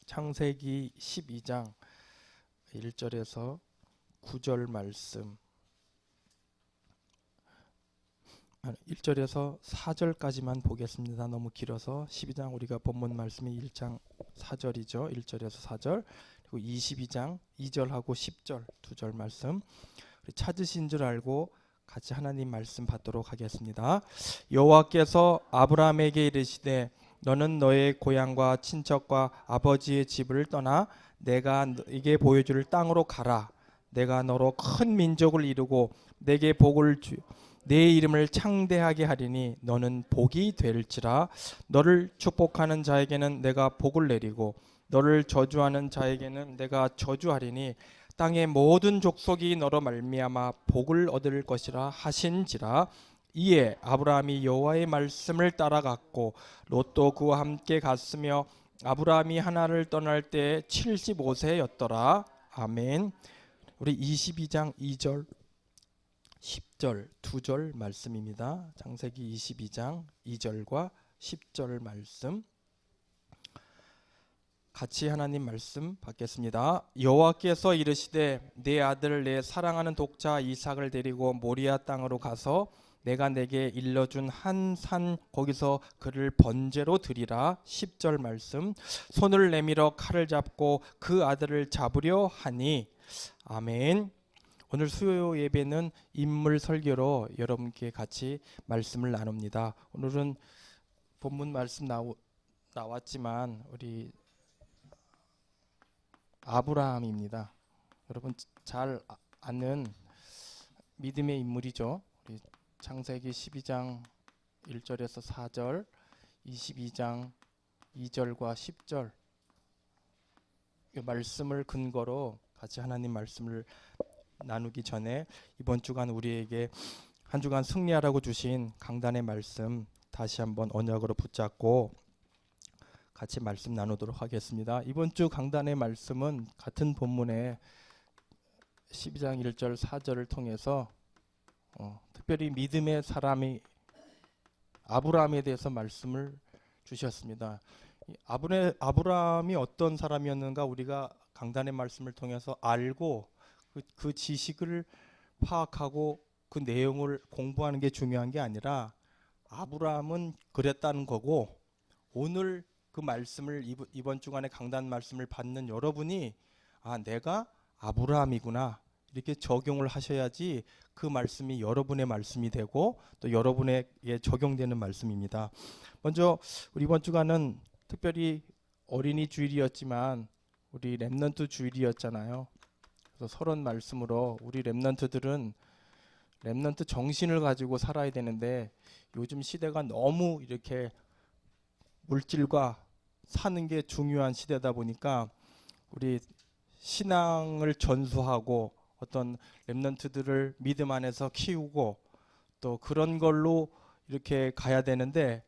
창세기 12장 1절에서 9절 말씀, 1절에서 4절까지만 보겠습니다. 너무 길어서 12장 우리가 본문 말씀이 1장 4절이죠. 1절에서 4절, 그리고 22장 2절하고 10절 2절 말씀 찾으신 줄 알고 같이 하나님 말씀 받도록 하겠습니다. 여호와께서 아브라함에게 이르시되 너는 너의 고향과 친척과 아버지의 집을 떠나 내가 너에게 보여줄 땅으로 가라. 내가 너로 큰 민족을 이루고 내게 복을 내 이름을 창대하게 하리니 너는 복이 될지라. 너를 축복하는 자에게는 내가 복을 내리고 너를 저주하는 자에게는 내가 저주하리니 땅의 모든 족속이 너로 말미암아 복을 얻을 것이라 하신지라. 이에 아브라함이 여호와의 말씀을 따라갔고 롯도 그와 함께 갔으며 아브라함이 하나를 떠날 때 75세였더라. 아멘. 우리 22장 2절 10절 2절 말씀입니다. 창세기 22장 2절과 10절 말씀 같이 하나님 말씀 받겠습니다. 여호와께서 이르시되 내 아들 내 사랑하는 독자 이삭을 데리고 모리아 땅으로 가서 내가 내게 일러준 한 산 거기서 그를 번제로 드리라. 10절 말씀 손을 내밀어 칼을 잡고 그 아들을 잡으려 하니. 아멘. 오늘 수요 예배는 인물 설교로 여러분께 같이 말씀을 나눕니다. 오늘은 본문 말씀 나왔지만 우리 아브라함입니다. 여러분 잘 아는 믿음의 인물이죠. 우리 창세기 12장 1절에서 4절, 22장 2절과 10절 이 말씀을 근거로 같이 하나님 말씀을 나누기 전에 이번 주간 우리에게 한 주간 승리하라고 주신 강단의 말씀 다시 한번 언약으로 붙잡고 같이 말씀 나누도록 하겠습니다. 이번 주 강단의 말씀은 같은 본문의 12장 1절 4절을 통해서 특별히 믿음의 사람이 아브라함에 대해서 말씀을 주셨습니다. 아브라함이 어떤 사람이었는가 우리가 강단의 말씀을 통해서 알고 그 지식을 파악하고 그 내용을 공부하는 게 중요한 게 아니라 아브라함은 그랬다는 거고, 오늘 그 말씀을 이번 주간의 강단 말씀을 받는 여러분이 내가 아브라함이구나 이렇게 적용을 하셔야지 그 말씀이 여러분의 말씀이 되고 또 여러분에게 적용되는 말씀입니다. 먼저 우리 이번 주간은 특별히 어린이 주일이었지만 우리 렘넌트 주일이었잖아요. 그래서 서론 말씀으로 우리 렘넌트들은 렘넌트 정신을 가지고 살아야 되는데 요즘 시대가 너무 이렇게 물질과 사는 게 중요한 시대다 보니까 우리 신앙을 전수하고 어떤 렘넌트들을 믿음 안에서 키우고 또 그런 걸로 이렇게 가야 되는데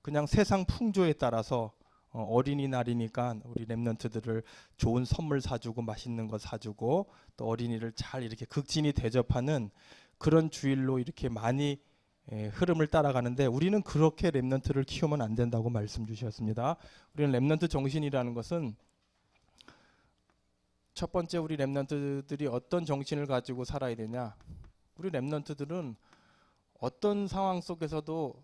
그냥 세상 풍조에 따라서 어린이날이니까 우리 렘넌트들을 좋은 선물 사주고 맛있는 거 사주고 또 어린이를 잘 이렇게 극진히 대접하는 그런 주일로 이렇게 많이 흐름을 따라가는데 우리는 그렇게 렘넌트를 키우면 안 된다고 말씀 주셨습니다. 우리는 렘넌트 정신이라는 것은 첫 번째 우리 렘넌트들이 어떤 정신을 가지고 살아야 되냐. 우리 렘넌트들은 어떤 상황 속에서도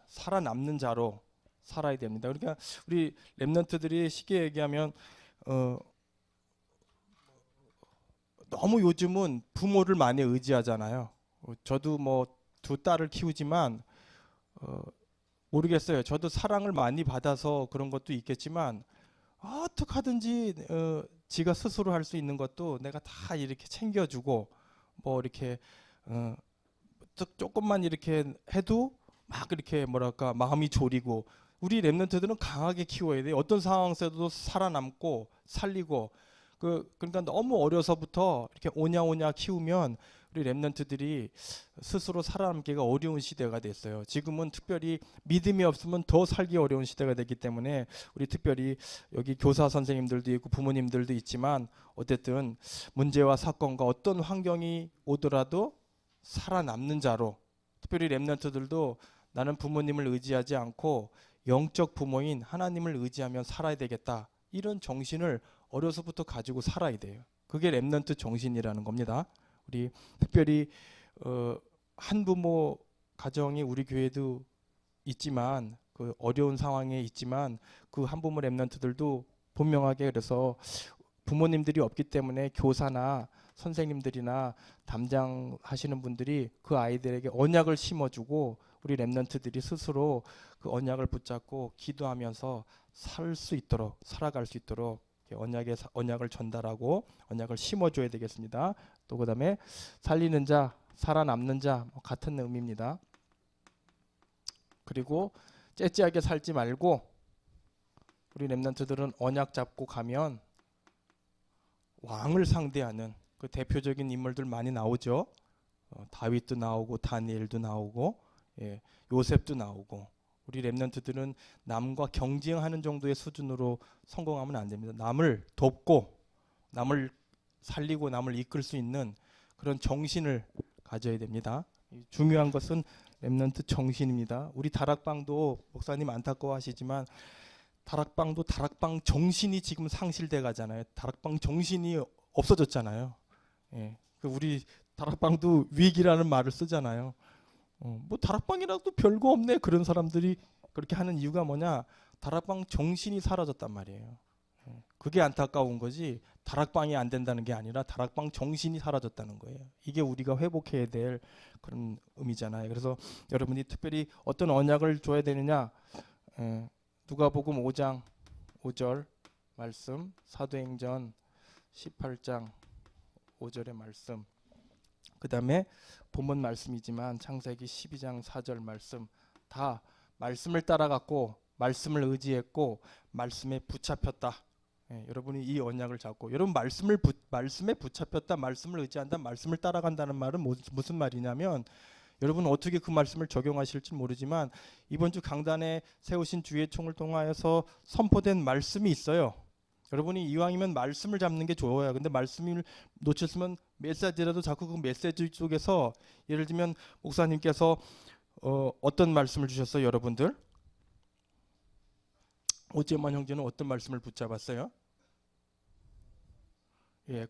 살아남는 자로 살아야 됩니다. 그러니까 우리 렘넌트들이 쉽게 얘기하면 너무 요즘은 부모를 많이 의지하잖아요. 저도 뭐 두 딸을 키우지만 모르겠어요. 저도 사랑을 많이 받아서 그런 것도 있겠지만 어떻게 하든지 지가 스스로 할 수 있는 것도 내가 다 이렇게 챙겨주고 뭐 이렇게 조금만 이렇게 해도 막 이렇게 뭐랄까 마음이 졸이고, 우리 렘넌트들은 강하게 키워야 돼요. 어떤 상황 속에서도 살아남고 살리고 그러니까 너무 어려서부터 이렇게 오냐오냐 키우면 우리 렘넌트들이 스스로 살아남기가 어려운 시대가 됐어요. 지금은 특별히 믿음이 없으면 더 살기 어려운 시대가 됐기 때문에 우리 특별히 여기 교사 선생님들도 있고 부모님들도 있지만 어쨌든 문제와 사건과 어떤 환경이 오더라도 살아남는 자로, 특별히 렘넌트들도 나는 부모님을 의지하지 않고 영적 부모인 하나님을 의지하며 살아야 되겠다 이런 정신을 어려서부터 가지고 살아야 돼요. 그게 렘넌트 정신이라는 겁니다. 우리 특별히 한부모 가정이 우리 교회도 있지만 그 어려운 상황에 있지만 그 한부모 렘넌트들도 분명하게 그래서 부모님들이 없기 때문에 교사나 선생님들이나 담장하시는 분들이 그 아이들에게 언약을 심어주고 우리 렘넌트들이 스스로 그 언약을 붙잡고 기도하면서 살 수 있도록 살아갈 수 있도록 언약을 전달하고 언약을 심어줘야 되겠습니다. 또 그다음에 살리는 자, 살아남는 자 같은 의미입니다. 그리고 째째하게 살지 말고 우리 렘넌트들은 언약 잡고 가면 왕을 상대하는 그 대표적인 인물들 많이 나오죠. 다윗도 나오고 다니엘도 나오고 요셉도 나오고 우리 렘넌트들은 남과 경쟁하는 정도의 수준으로 성공하면 안 됩니다. 남을 돕고 남을 살리고 남을 이끌 수 있는 그런 정신을 가져야 됩니다. 중요한 것은 렘넌트 정신입니다. 우리 다락방도 목사님 안타까워하시지만 다락방도 다락방 정신이 지금 상실돼 가잖아요. 다락방 정신이 없어졌잖아요. 우리 다락방도 위기라는 말을 쓰잖아요. 뭐 다락방이라도 별거 없네 그런 사람들이 그렇게 하는 이유가 뭐냐? 다락방 정신이 사라졌단 말이에요. 그게 안타까운 거지 다락방이 안 된다는 게 아니라 다락방 정신이 사라졌다는 거예요. 이게 우리가 회복해야 될 그런 의미잖아요. 그래서 여러분이 특별히 어떤 언약을 줘야 되느냐? 누가복음 5장 5절 말씀, 사도행전 18장 5절의 말씀, 그 다음에 본문 말씀이지만 창세기 12장 4절 말씀 다 말씀을 따라갔고 말씀을 의지했고 말씀에 붙잡혔다. 여러분이 이 언약을 잡고 여러분 말씀에 붙잡혔다, 말씀을 의지한다, 말씀을 따라간다는 말은 무슨 말이냐면 여러분 어떻게 그 말씀을 적용하실지 모르지만 이번 주 강단에 세우신 주의 총을 통하여서 선포된 말씀이 있어요. 여러분이 이왕이면 말씀을 잡는 게 좋아요. 근데 말씀을 놓쳤으면 메시지라도 자꾸 그 메시지 속에서 예를 들면 목사님께서 어떤 말씀을 주셨어요, 여러분들? 오재만 형제는 어떤 말씀을 붙잡았어요?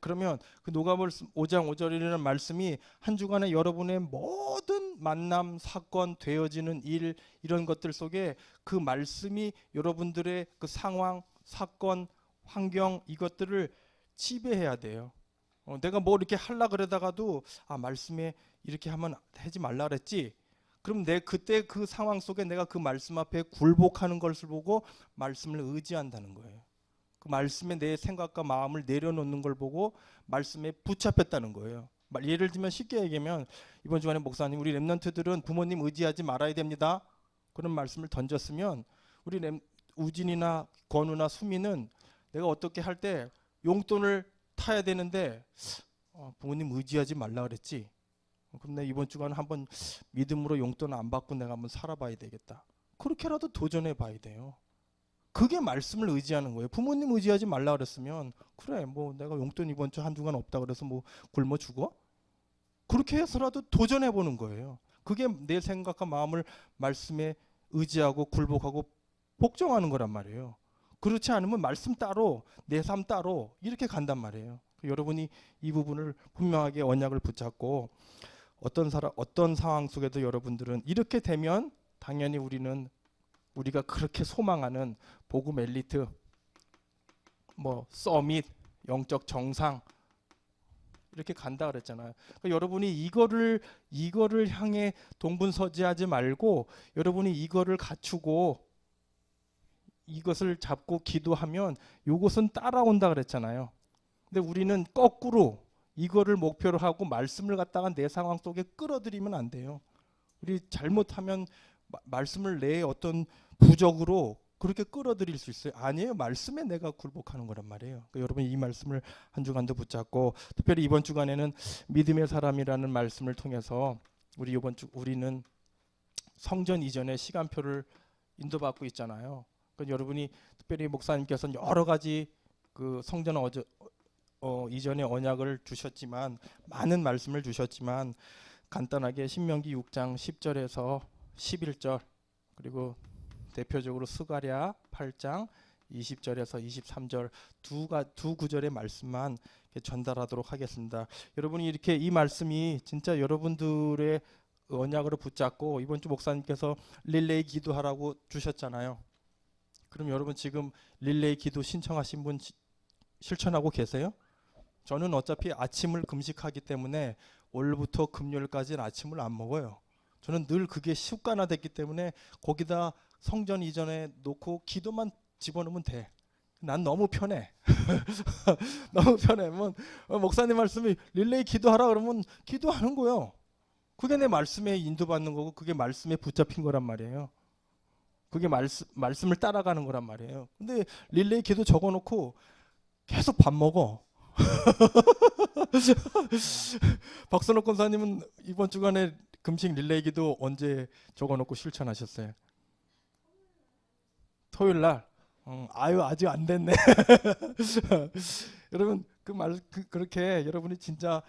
그러면 그 누가복음 5장 5절이라는 말씀이 한 주간에 여러분의 모든 만남, 사건, 되어지는 일 이런 것들 속에 그 말씀이 여러분들의 그 상황, 사건, 환경 이것들을 지배해야 돼요. 내가 뭐 이렇게 하려 그러다가도 말씀에 이렇게 하지 말라 그랬지. 그럼 그때 그 상황 속에 내가 그 말씀 앞에 굴복하는 것을 보고 말씀을 의지한다는 거예요. 그 말씀에 내 생각과 마음을 내려놓는 걸 보고 말씀에 붙잡혔다는 거예요. 예를 들면 쉽게 얘기하면 이번 주간에 목사님 우리 렘넌트들은 부모님 의지하지 말아야 됩니다. 그런 말씀을 던졌으면 우리 우진이나 건우나 수미는 내가 어떻게 할 때 용돈을 타야 되는데 부모님 의지하지 말라 그랬지. 그럼 내가 이번 주간에 한번 믿음으로 용돈 안 받고 내가 한번 살아봐야 되겠다. 그렇게라도 도전해 봐야 돼요. 그게 말씀을 의지하는 거예요. 부모님 의지하지 말라 그랬으면 그래 뭐 내가 용돈 이번 주 한 주간 없다 그래서 뭐 굶어 죽어? 그렇게 해서라도 도전해 보는 거예요. 그게 내 생각과 마음을 말씀에 의지하고 굴복하고 복종하는 거란 말이에요. 그렇지 않으면 말씀 따로 내 삶 따로 이렇게 간단 말이에요. 여러분이 이 부분을 분명하게 언약을 붙잡고 어떤 상황 속에도 여러분들은 이렇게 되면 당연히 우리가 그렇게 소망하는 복음 엘리트, 뭐 서밋, 영적 정상 이렇게 간다 그랬잖아요. 그러니까 여러분이 이거를 향해 동분서지하지 말고 여러분이 이거를 갖추고 이것을 잡고 기도하면 이것은 따라온다 그랬잖아요. 근데 우리는 거꾸로 이거를 목표로 하고 말씀을 갖다가 내 상황 속에 끌어들이면 안 돼요. 우리 잘못하면 말씀을 내 어떤 부적으로 그렇게 끌어들일 수 있어요. 아니에요. 말씀에 내가 굴복하는 거란 말이에요. 그러니까 여러분 이 말씀을 한 주간도 붙잡고 특별히 이번 주간에는 믿음의 사람이라는 말씀을 통해서 우리는 성전 이전의 시간표를 인도받고 있잖아요. 그러니까 여러분이 특별히 목사님께서는 여러 가지 그 성전 이전의 언약을 주셨지만 많은 말씀을 주셨지만 간단하게 신명기 6장 10절에서 11절 그리고 대표적으로 스가랴 8장 20절에서 23절 두 구절의 말씀만 전달하도록 하겠습니다. 여러분이 이렇게 이 말씀이 진짜 여러분들의 언약으로 붙잡고 이번 주 목사님께서 릴레이 기도하라고 주셨잖아요. 그럼 여러분 지금 릴레이 기도 신청하신 분 실천하고 계세요? 저는 어차피 아침을 금식하기 때문에 월부터 금요일까지는 아침을 안 먹어요. 저는 늘 그게 습관화됐기 때문에 거기다 성전 이전에 놓고 기도만 집어넣으면 돼. 난 너무 편해. 너무 편해. 목사님 말씀이 릴레이 기도하라 그러면 기도하는 거예요. 그게 내 말씀에 인도받는 거고 그게 말씀에 붙잡힌 거란 말이에요. 그게 말씀을 따라가는 거란 말이에요. 근데 릴레이 기도 적어놓고 계속 밥 먹어. 박선옥 권사님은 이번 주간에 금식 릴레이 기도 언제 적어놓고 실천하셨어요? 토요일 날. 아유 아직 안 됐네. 여러분 그렇게 여러분이 진짜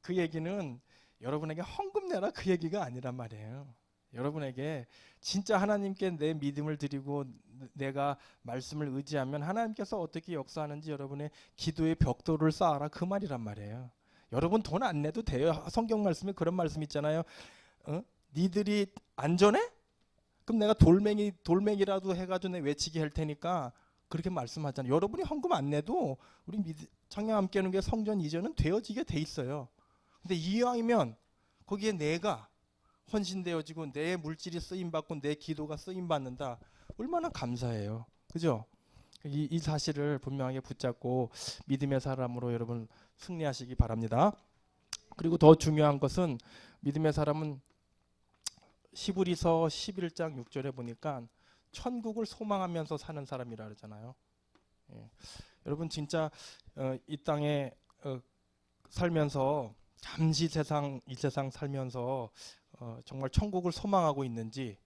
그 얘기는 여러분에게 헌금 내라 그 얘기가 아니란 말이에요. 여러분에게 진짜 하나님께 내 믿음을 드리고 내가 말씀을 의지하면 하나님께서 어떻게 역사하는지 여러분의 기도의 벽돌을 쌓아라 그 말이란 말이에요. 여러분 돈 안 내도 돼요. 성경 말씀에 그런 말씀 있잖아요. 니들이 안전해? 그럼 내가 돌멩이라도 해가지고 내 외치게 할 테니까 그렇게 말씀하잖아요. 여러분이 헌금 안 내도 우리 창녕 함께하는 게 성전 이전은 되어지게 돼 있어요. 근데 이왕이면 거기에 내가 헌신되어지고 내 물질이 쓰임받고 내 기도가 쓰임받는다. 얼마나 감사해요. 그죠? 이 사실을 분명하게 붙잡고 믿음의 사람으로 여러분 승리하시기 바랍니다. 그리고 더 중요한 것은 믿음의 사람은 시브리서 11장 6절에 보니까 천국을 소망하면서 사는 사람이라 그러잖아요. 예. 여러분 진짜 이 땅에 살면서 잠시 이 세상 살면서 정말 천국을 소망하고 있는지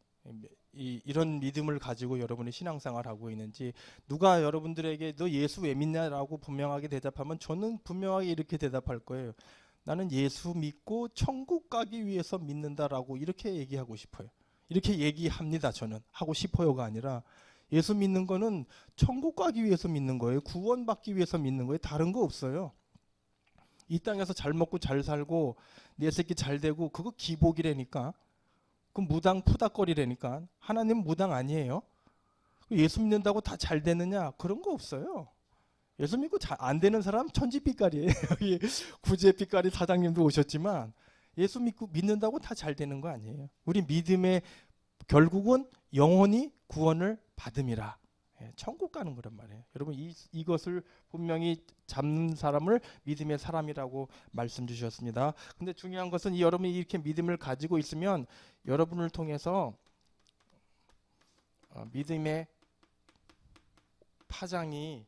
이런 믿음을 가지고 여러분이 신앙생활을 하고 있는지 누가 여러분들에게 너 예수 왜 믿냐라고 분명하게 대답하면 저는 분명하게 이렇게 대답할 거예요. 나는 예수 믿고 천국 가기 위해서 믿는다라고 이렇게 얘기하고 싶어요. 이렇게 얘기합니다. 저는 하고 싶어요가 아니라 예수 믿는 거는 천국 가기 위해서 믿는 거예요. 구원받기 위해서 믿는 거예요. 다른 거 없어요. 이 땅에서 잘 먹고 잘 살고 내 새끼 잘 되고 그거 기복이라니까. 그 무당 푸닥거리라니까. 하나님 무당 아니에요. 예수 믿는다고 다 잘 되느냐? 그런 거 없어요. 예수 믿고 안 되는 사람 천지빛깔이에요. 여기 구제빛깔이 사장님도 오셨지만 예수 믿는다고 다 잘 되는 거 아니에요. 우리 믿음의 결국은 영원히 구원을 받음이라. 천국 가는 거란 말이에요. 여러분 이것을 분명히 잡는 사람을 믿음의 사람이라고 말씀 주셨습니다. 근데 중요한 것은 여러분이 이렇게 믿음을 가지고 있으면 여러분을 통해서 믿음의 파장이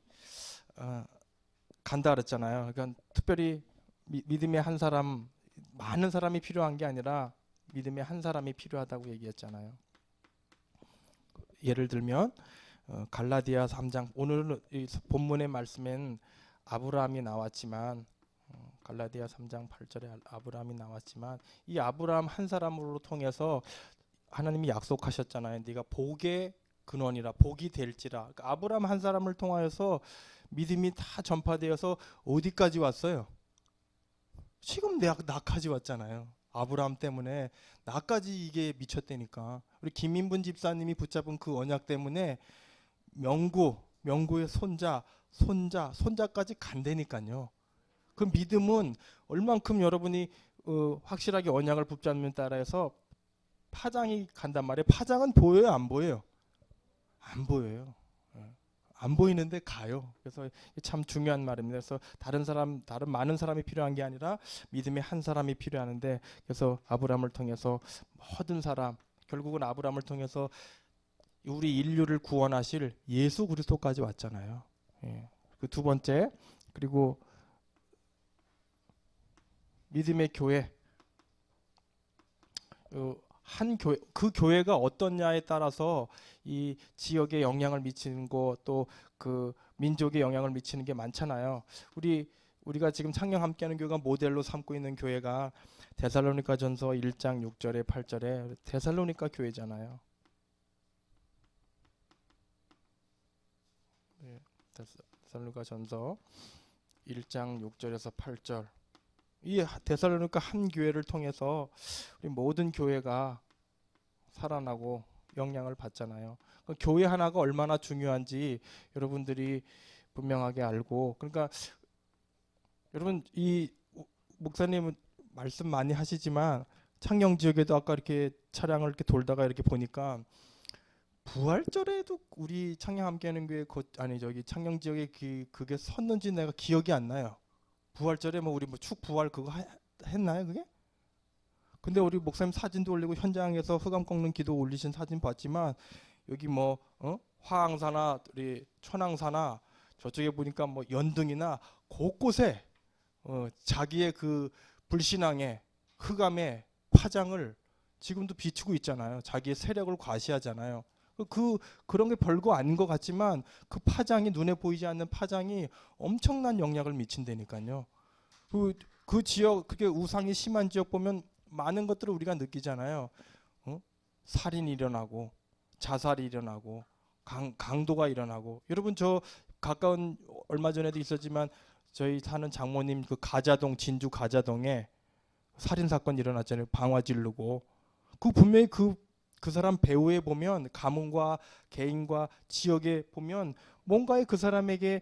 간다 그랬잖아요. 그러니까 특별히 믿음의 한 사람, 많은 사람이 필요한 게 아니라 믿음의 한 사람이 필요하다고 얘기했잖아요. 예를 들면 갈라디아 3장 오늘 이 본문의 말씀엔 아브라함이 나왔지만 갈라디아 3장 8절에 아브라함이 나왔지만 이 아브라함 한 사람으로 통해서 하나님이 약속하셨잖아요. 네가 복의 근원이라 복이 될지라. 그러니까 아브라함 한 사람을 통하여서 믿음이 다 전파되어서 어디까지 왔어요? 지금 나까지 왔잖아요. 아브라함 때문에 나까지 이게 미쳤다니까. 우리 김인분 집사님이 붙잡은 그 언약 때문에 명구의 손자까지 간다니까요. 그 믿음은 얼만큼 여러분이 확실하게 언약을 붙잡는 따라서 파장이 간단 말이에요. 파장은 보여요, 안 보여요? 안 보여요. 안 보이는데 가요. 그래서 참 중요한 말입니다. 그래서 다른 많은 사람이 필요한 게 아니라 믿음의 한 사람이 필요한데 그래서 아브라함을 통해서 모든 사람 결국은 아브라함을 통해서 우리 인류를 구원하실 예수 그리스도까지 왔잖아요. 예. 그 두 번째 그리고 믿음의 교회 한 교회 그 교회가 어떠냐에 따라서 이 지역에 영향을 미치는 거 또 그 민족에 영향을 미치는 게 많잖아요. 우리가 지금 창녕 함께하는 교회가 모델로 삼고 있는 교회가 데살로니가전서 1장 6절에 8절에 데살로니가 교회잖아요. 데살로니가전서 1장 6절에서 8절. 이 데살로니가 한 교회를 통해서 우리 모든 교회가 살아나고 영향을 받잖아요. 그 교회 하나가 얼마나 중요한지 여러분들이 분명하게 알고, 그러니까 여러분 이 목사님은 말씀 많이 하시지만 창녕 지역에도 아까 이렇게 차량을 이렇게 돌다가 이렇게 보니까 부활절에도 우리 창녕 함께하는 교회 창녕 지역에 그게 섰는지 내가 기억이 안 나요. 부활절에 뭐 우리 뭐 축 부활 그거 했나요 그게? 근데 우리 목사님 사진도 올리고 현장에서 흑암 꺾는 기도 올리신 사진 봤지만 여기 뭐 화항사나 우리 천왕사나 저쪽에 보니까 뭐 연등이나 곳곳에 자기의 그 불신앙의 흑암의 파장을 지금도 비추고 있잖아요. 자기의 세력을 과시하잖아요. 그런 게 별거 아닌 것 같지만 그 파장이, 눈에 보이지 않는 파장이 엄청난 영향을 미친다니까요. 그 지역, 그게 우상이 심한 지역 보면 많은 것들을 우리가 느끼잖아요. 살인이 일어나고 자살이 일어나고 강도가 일어나고. 여러분 저 가까운 얼마 전에도 있었지만 저희 사는 장모님 그 가자동, 진주 가자동에 살인 사건 일어났잖아요. 방화 지르고. 그 분명히 그 사람 배후에 보면 가문과 개인과 지역에 보면 뭔가의 그 사람에게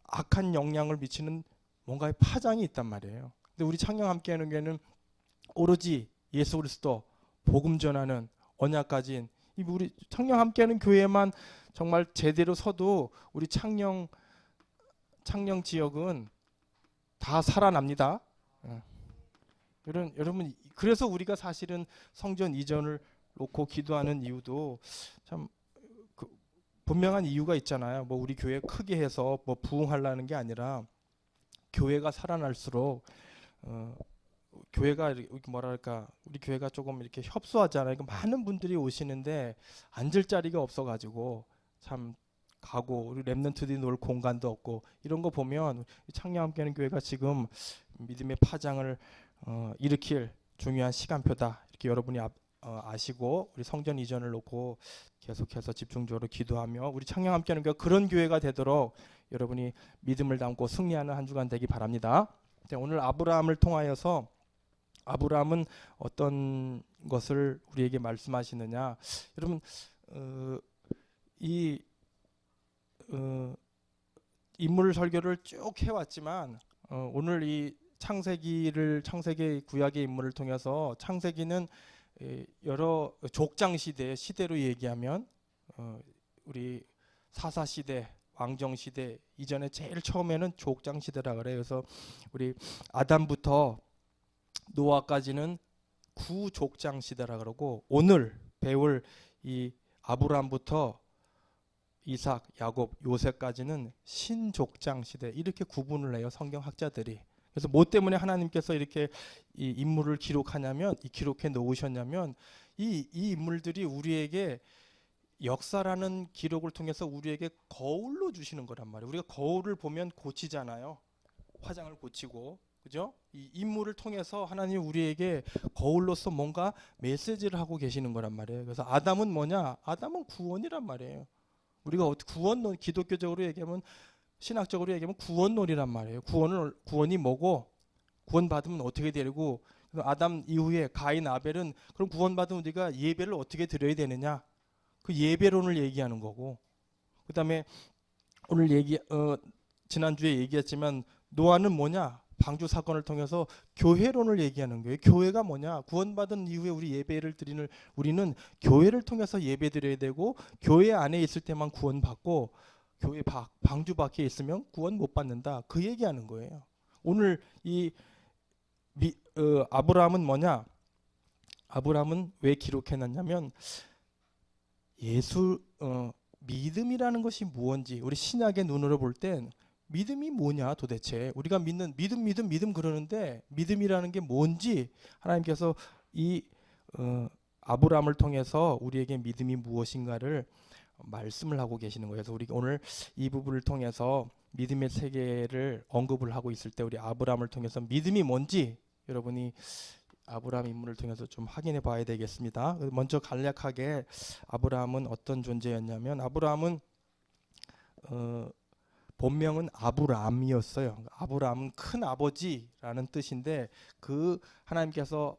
악한 영향을 미치는 뭔가의 파장이 있단 말이에요. 근데 우리 창녕 함께하는 교회는 오로지 예수 그리스도 복음 전하는 언약 가진 이 우리 창녕 함께하는 교회만 정말 제대로 서도 우리 창녕 지역은 다 살아납니다. 여러분 그래서 우리가 사실은 성전 이전을 놓고 기도하는 이유도 참 분명한 이유가 있잖아요. 뭐 우리 교회 크게 해서 뭐 부흥하려는 게 아니라 교회가 살아날수록 교회가 뭐랄까 우리 교회가 조금 이렇게 협소하잖아요. 많은 분들이 오시는데 앉을 자리가 없어가지고 참 가고 우리 랩런트들이 놀 공간도 없고 이런 거 보면 창녕 함께하는 교회가 지금 믿음의 파장을 일으킬 중요한 시간표다. 이렇게 여러분이 아시고 우리 성전 이전을 놓고 계속해서 집중적으로 기도하며 우리 창녕 함께하는 교회가 그런 교회가 되도록 여러분이 믿음을 담고 승리하는 한 주간 되기 바랍니다. 오늘 아브라함을 통하여서 아브라함은 어떤 것을 우리에게 말씀하시느냐. 여러분 이 인물 설교를 쭉 해왔지만 오늘 이 창세기 구약의 인물을 통해서 창세기는 여러 족장 시대로 얘기하면 우리 사사 시대, 왕정 시대 이전에 제일 처음에는 족장 시대라 그래요. 그래서 우리 아담부터 노아까지는 구족장 시대라 그러고 오늘 배울 이 아브라함부터 이삭, 야곱, 요셉까지는 신족장 시대 이렇게 구분을 해요. 성경학자들이. 그래서 뭐 때문에 하나님께서 이렇게 이 인물을 기록해 놓으셨냐면 이 인물들이 우리에게 역사라는 기록을 통해서 우리에게 거울로 주시는 거란 말이에요. 우리가 거울을 보면 고치잖아요. 화장을 고치고. 그죠? 이 인물을 통해서 하나님 우리에게 거울로서 뭔가 메시지를 하고 계시는 거란 말이에요. 그래서 아담은 뭐냐? 아담은 구원이란 말이에요. 우리가 구원론, 기독교적으로 얘기하면 신학적으로 얘기하면 구원론이란 말이에요. 구원이 뭐고 구원받으면 어떻게 되고 아담 이후에 가인 아벨은 그럼 구원받은 우리가 예배를 어떻게 드려야 되느냐? 그 예배론을 얘기하는 거고 그다음에 오늘 지난주에 얘기했지만 노아는 뭐냐? 방주 사건을 통해서 교회론을 얘기하는 거예요. 교회가 뭐냐? 구원받은 이후에 우리 예배를 드리는 우리는 교회를 통해서 예배 드려야 되고 교회 안에 있을 때만 구원받고 교회 방주 밖에 있으면 구원 못 받는다. 그 얘기하는 거예요. 오늘 이 아브라함은 뭐냐? 아브라함은 왜 기록해놨냐면 믿음이라는 것이 무엇인지 우리 신약의 눈으로 볼 땐 믿음이 뭐냐 도대체 우리가 믿는 믿음 그러는데 믿음이라는 게 뭔지 하나님께서 이 아브라함을 통해서 우리에게 믿음이 무엇인가를 말씀을 하고 계시는 거예요. 그래서 우리 오늘 이 부분을 통해서 믿음의 세계를 언급을 하고 있을 때 우리 아브라함을 통해서 믿음이 뭔지 여러분이 아브라함 인물을 통해서 좀 확인해 봐야 되겠습니다. 먼저 간략하게 아브라함은 어떤 존재였냐면 아브라함은 본명은 아브라함이었어요. 아브라함은 큰 아버지라는 뜻인데 그 하나님께서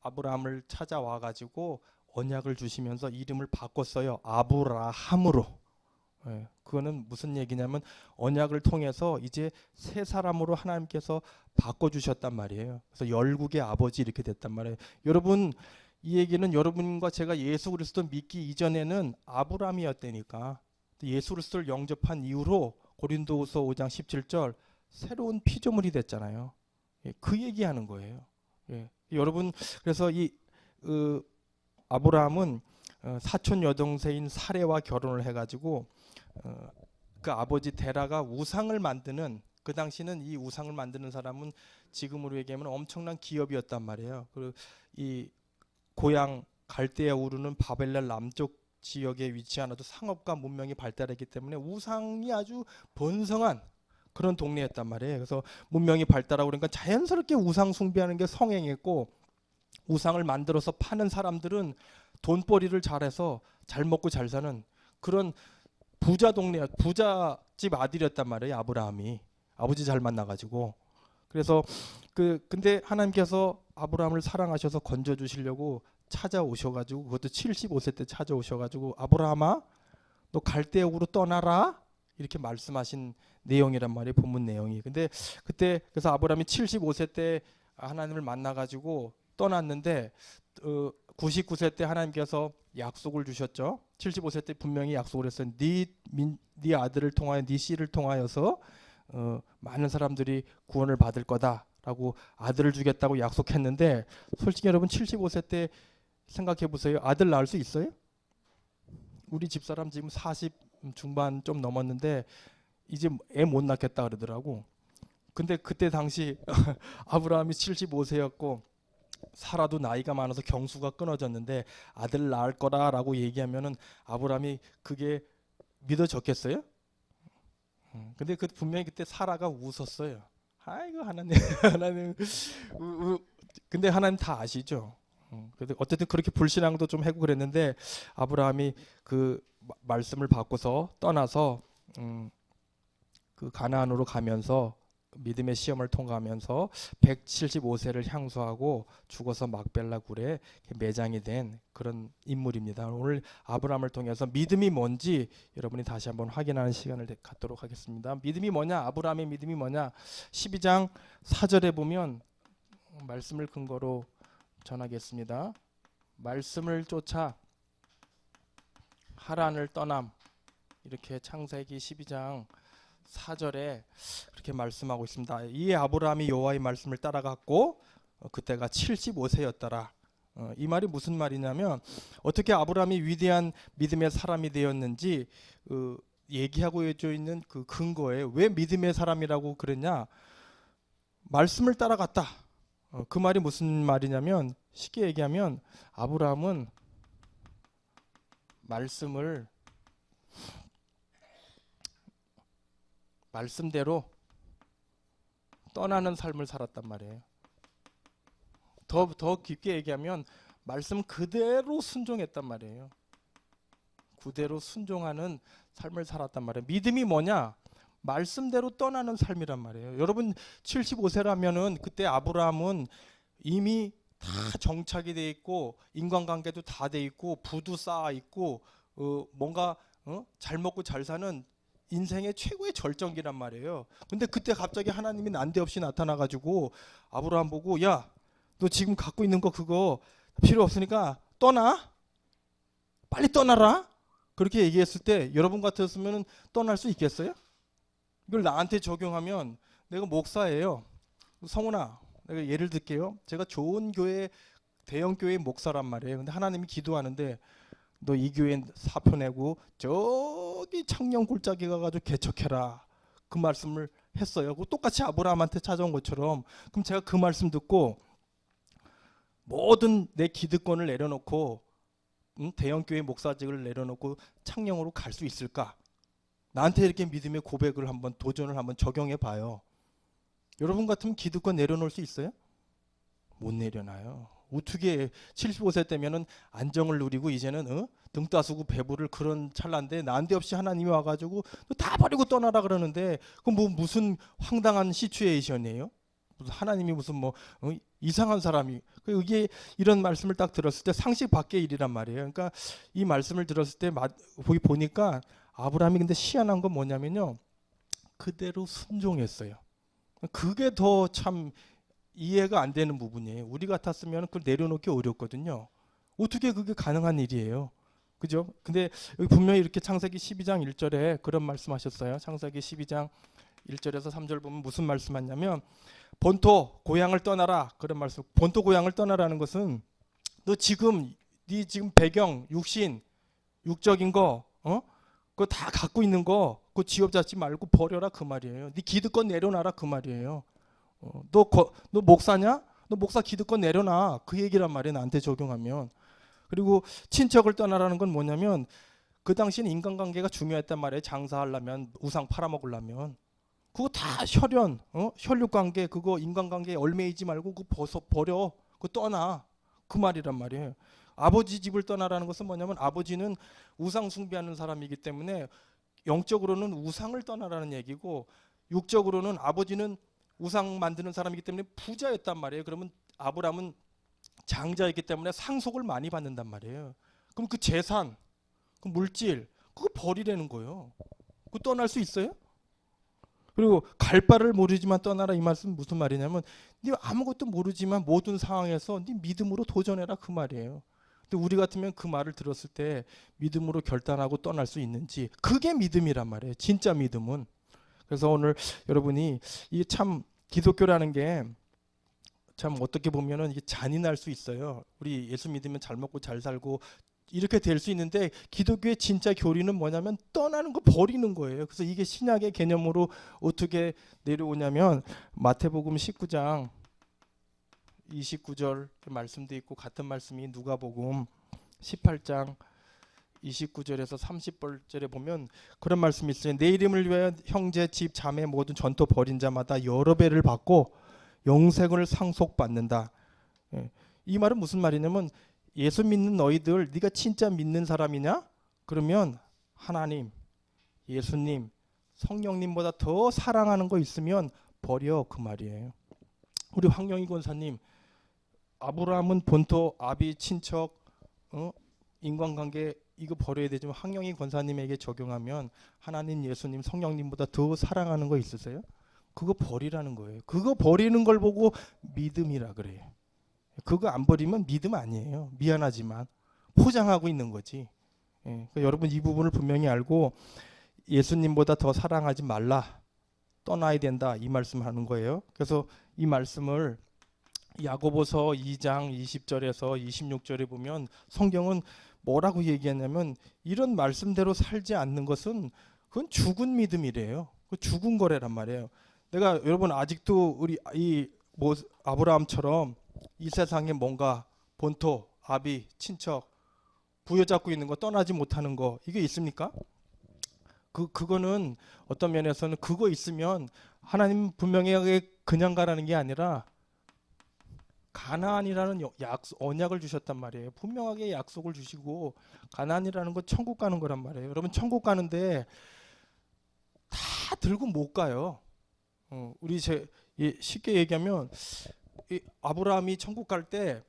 아브라함을 찾아와 가지고 언약을 주시면서 이름을 바꿨어요. 아브라함으로. 예, 그거는 무슨 얘기냐면 언약을 통해서 이제 새 사람으로 하나님께서 바꿔주셨단 말이에요. 그래서 열국의 아버지 이렇게 됐단 말이에요. 여러분 이 얘기는 여러분과 제가 예수 그리스도 믿기 이전에는 아브라함이었다니까. 예수 그리스도를 영접한 이후로 고린도후서 5장 17절 새로운 피조물이 됐잖아요. 예, 그 얘기하는 거예요. 예, 여러분 그래서 이 아브라함은 사촌 여동생인 사레와 결혼을 해가지고 그 아버지 데라가 우상을 만드는 그 당시는 이 우상을 만드는 사람은 지금으로 얘기하면 엄청난 기업이었단 말이에요. 그리고 이 고향 갈대아 우르는 바벨론 남쪽 지역에 위치한 아주 상업과 문명이 발달했기 때문에 우상이 아주 번성한 그런 동네였단 말이에요. 그래서 문명이 발달하고 그러니까 자연스럽게 우상 숭배하는 게 성행했고 우상을 만들어서 파는 사람들은 돈벌이를 잘해서 잘 먹고 잘 사는 그런 부자 동네, 부자집 아들이었단 말이에요. 아브라함이 아버지 잘 만나가지고. 그래서 근데 하나님께서 아브라함을 사랑하셔서 건져 주시려고 찾아오셔가지고 그것도 75세 때 찾아오셔가지고 아브라함아 너 갈대아우로 떠나라 이렇게 말씀하신 내용이란 말이에요. 본문 내용이. 근데 그때 그래서 아브라함이 75세 때 하나님을 만나가지고 떠났는데 99세 때 하나님께서 약속을 주셨죠. 75세 때 분명히 약속을 했어요. 네 아들을 통하여 네 씨를 통하여서 많은 사람들이 구원을 받을 거다라고 아들을 주겠다고 약속했는데 솔직히 여러분 75세 때 생각해 보세요. 아들 낳을 수 있어요? 우리 집사람 지금 40 중반 좀 넘었는데 이제 애 못 낳겠다 그러더라고. 근데 그때 당시 아브라함이 75세였고 사라도 나이가 많아서 경수가 끊어졌는데 아들 낳을 거라라고 얘기하면은 아브라함이 그게 믿어졌겠어요? 근데 그 분명히 그때 사라가 웃었어요. 아이고 하나님, 하나님. 근데 하나님 다 아시죠? 그래도 어쨌든 그렇게 불신앙도 좀 하고 그랬는데 아브라함이 그 말씀을 받고서 떠나서 그 가나안으로 가면서 믿음의 시험을 통과하면서 175세를 향수하고 죽어서 막벨라 굴에 매장이 된 그런 인물입니다. 오늘 아브라함을 통해서 믿음이 뭔지 여러분이 다시 한번 확인하는 시간을 갖도록 하겠습니다. 믿음이 뭐냐? 아브라함의 믿음이 뭐냐? 12장 4절에 보면 말씀을 근거로 전하겠습니다. 말씀을 쫓아 하란을 떠남 이렇게 창세기 12장 4절에 그렇게 말씀하고 있습니다. 이 아브라함이 여호와의 말씀을 따라갔고 그때가 75세였더라. 이 말이 무슨 말이냐면 어떻게 아브라함이 위대한 믿음의 사람이 되었는지 얘기하고 있는 그 근거에 왜 믿음의 사람이라고 그랬냐? 말씀을 따라갔다. 그 말이 무슨 말이냐면 쉽게 얘기하면 아브라함은 말씀대로 떠나는 삶을 살았단 말이에요. 더 깊게 얘기하면 말씀 그대로 순종했단 말이에요. 그대로 순종하는 삶을 살았단 말이에요. 믿음이 뭐냐? 말씀대로 떠나는 삶이란 말이에요. 여러분 75세라면은 그때 아브라함은 이미 다 정착이 돼 있고 인간관계도 다 돼 있고 부도 쌓아 있고 뭔가 잘 먹고 잘 사는 인생의 최고의 절정기란 말이에요. 근데 그때 갑자기 하나님이 난데없이 나타나가지고 아브라함 보고 야, 너 지금 갖고 있는 거 그거 필요 없으니까 떠나. 빨리 떠나라. 그렇게 얘기했을 때 여러분 같았으면 떠날 수 있겠어요? 이걸 나한테 적용하면 내가 목사예요. 성훈아, 내가 예를 들게요. 제가 좋은 교회, 대형 교회 목사란 말이에요. 근데 하나님이 기도하는데 너 이 교회 사표 내고 저기 창녕 골짜기 가가지고 개척해라. 그 말씀을 했어요. 똑같이 아브라함한테 찾아온 것처럼. 그럼 제가 그 말씀 듣고 모든 내 기득권을 내려놓고 대형 교회 목사직을 내려놓고 창녕으로 갈 수 있을까? 나한테 이렇게 믿음의 고백을 한번 도전을 한번 적용해 봐요. 여러분 같으면 기득권 내려놓을 수 있어요? 못 내려놔요. 어떻게 75세 때면은 안정을 누리고 이제는 등 따스고 배부를 그런 찰나인데 난데없이 하나님이 와가지고 다 버리고 떠나라 그러는데 그 뭐 무슨 황당한 시츄에이션이에요? 무슨 하나님이 무슨 뭐 이상한 사람이 이게 이런 말씀을 딱 들었을 때 상식 밖의 일이란 말이에요. 그러니까 이 말씀을 들었을 때 보니까 아브라함이 근데 희한한 건 뭐냐면요, 그대로 순종했어요. 그게 더 참 이해가 안 되는 부분이에요. 우리 같았으면 그걸 내려놓기 어렵거든요. 어떻게 그게 가능한 일이에요? 그죠? 근데 여기 분명히 이렇게 창세기 12장 1절에 그런 말씀하셨어요. 창세기 12장 1절에서 3절 보면 무슨 말씀하냐면 본토 고향을 떠나라 그런 말씀. 본토 고향을 떠나라는 것은 너 지금 네 지금 배경 육신 육적인 거 그거 다 갖고 있는 거 그거 지업 잡지 말고 버려라 그 말이에요. 네 기득권 내려놔라 그 말이에요. 너 목사냐? 너 목사 기득권 내려놔 그 얘기란 말이에요. 나한테 적용하면. 그리고 친척을 떠나라는 건 뭐냐면 그 당시에는 인간관계가 중요했단 말이에요. 장사하려면 우상 팔아먹으려면 그거 다 혈연, 혈육관계 그거 인간관계에 얽매이지 말고 그거 버려 그거 떠나 그 말이란 말이에요. 아버지 집을 떠나라는 것은 뭐냐면 아버지는 우상 숭배하는 사람이기 때문에 영적으로는 우상을 떠나라는 얘기고 육적으로는 아버지는 우상 만드는 사람이기 때문에 부자였단 말이에요. 그러면 아브라함은 장자였기 때문에 상속을 많이 받는단 말이에요. 그럼 그 재산, 그 물질 그거 버리라는 거예요. 그거 떠날 수 있어요? 그리고 갈 바를 모르지만 떠나라 이 말씀 무슨 말이냐면 네 아무것도 모르지만 모든 상황에서 네 믿음으로 도전해라 그 말이에요. 근데 우리 같으면 그 말을 들었을 때 믿음으로 결단하고 떠날 수 있는지 그게 믿음이란 말이에요. 진짜 믿음은. 그래서 오늘 여러분이 이 참 기독교라는 게 참 어떻게 보면은 이게 잔인할 수 있어요. 우리 예수 믿으면 잘 먹고 잘 살고 이렇게 될 수 있는데 기독교의 진짜 교리는 뭐냐면 떠나는 거 버리는 거예요. 그래서 이게 신약의 개념으로 어떻게 내려오냐면 마태복음 19장 29절 말씀도 있고 같은 말씀이 누가복음 18장 29절에서 30절에 보면 그런 말씀이 있어요. 내 이름을 위하여 형제 집 자매 모든 전토 벌인 자마다 여러 배를 받고 영생을 상속받는다. 이 말은 무슨 말이냐면 예수 믿는 너희들 네가 진짜 믿는 사람이냐? 그러면 하나님, 예수님, 성령님보다 더 사랑하는 거 있으면 버려 그 말이에요. 우리 황영희 권사님 아브라함은 본토 아비 친척 인간관계 이거 버려야 되지만 황영희 권사님에게 적용하면 하나님, 예수님, 성령님보다 더 사랑하는 거 있으세요? 그거 버리라는 거예요. 그거 버리는 걸 보고 믿음이라 그래요. 그거 안 버리면 믿음 아니에요. 미안하지만 포장하고 있는 거지. 그러니까 여러분 이 부분을 분명히 알고 예수님보다 더 사랑하지 말라. 떠나야 된다. 이 말씀하는 거예요. 그래서 이 말씀을 야고보서 2장 20절에서 26절에 보면 성경은 뭐라고 얘기하냐면 이런 말씀대로 살지 않는 것은 그건 죽은 믿음이래요. 그 죽은 거래란 말이에요. 내가 여러분 아직도 우리 아브라함처럼 이 세상에 뭔가 본토, 아비, 친척 부여잡고 있는 거 떠나지 못하는 거 이게 있습니까? 그거는 어떤 면에서는 그거 있으면 하나님 분명히 그냥 가라는 게 아니라 가나안이라는 언약을 주셨단 말이에요. 분명하게 약속을 주시고 가나안이라는 건 천국 가는 거란 말이에요. 여러분 천국 가는데 다 들고 못 가요. 우리 쉽게 얘기하면 아브라함이 천국 갈 때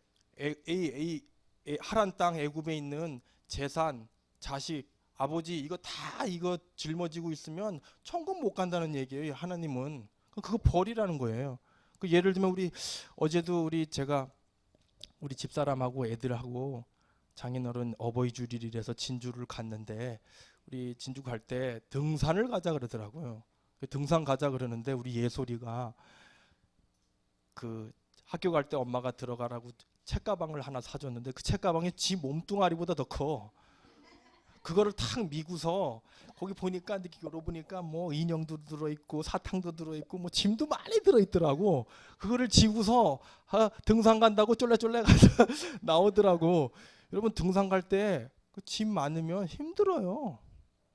하란 땅 애굽에 있는 재산, 자식, 아버지 이거 다 이거 짊어지고 있으면 천국 못 간다는 얘기예요. 하나님은 그거 버리라는 거예요. 그 예를 들면 어제도 제가 우리 집사람하고 애들하고 장인어른 어버이 주일이라서 진주를 갔는데 우리 진주 갈 때 등산을 가자 그러더라고요. 등산 가자 그러는데 우리 예솔이가 그 학교 갈 때 엄마가 들어가라고 책가방을 하나 사줬는데 그 책가방이 지 몸뚱아리보다 더 커. 그거를 탁 미고서 거기 보니까 열어보니까 뭐 인형도 들어있고 사탕도 들어있고 뭐 짐도 많이 들어있더라고. 그거를 지고서 등산 간다고 쫄래쫄래 가서 나오더라고. 여러분 등산 갈 때 그 짐 많으면 힘들어요.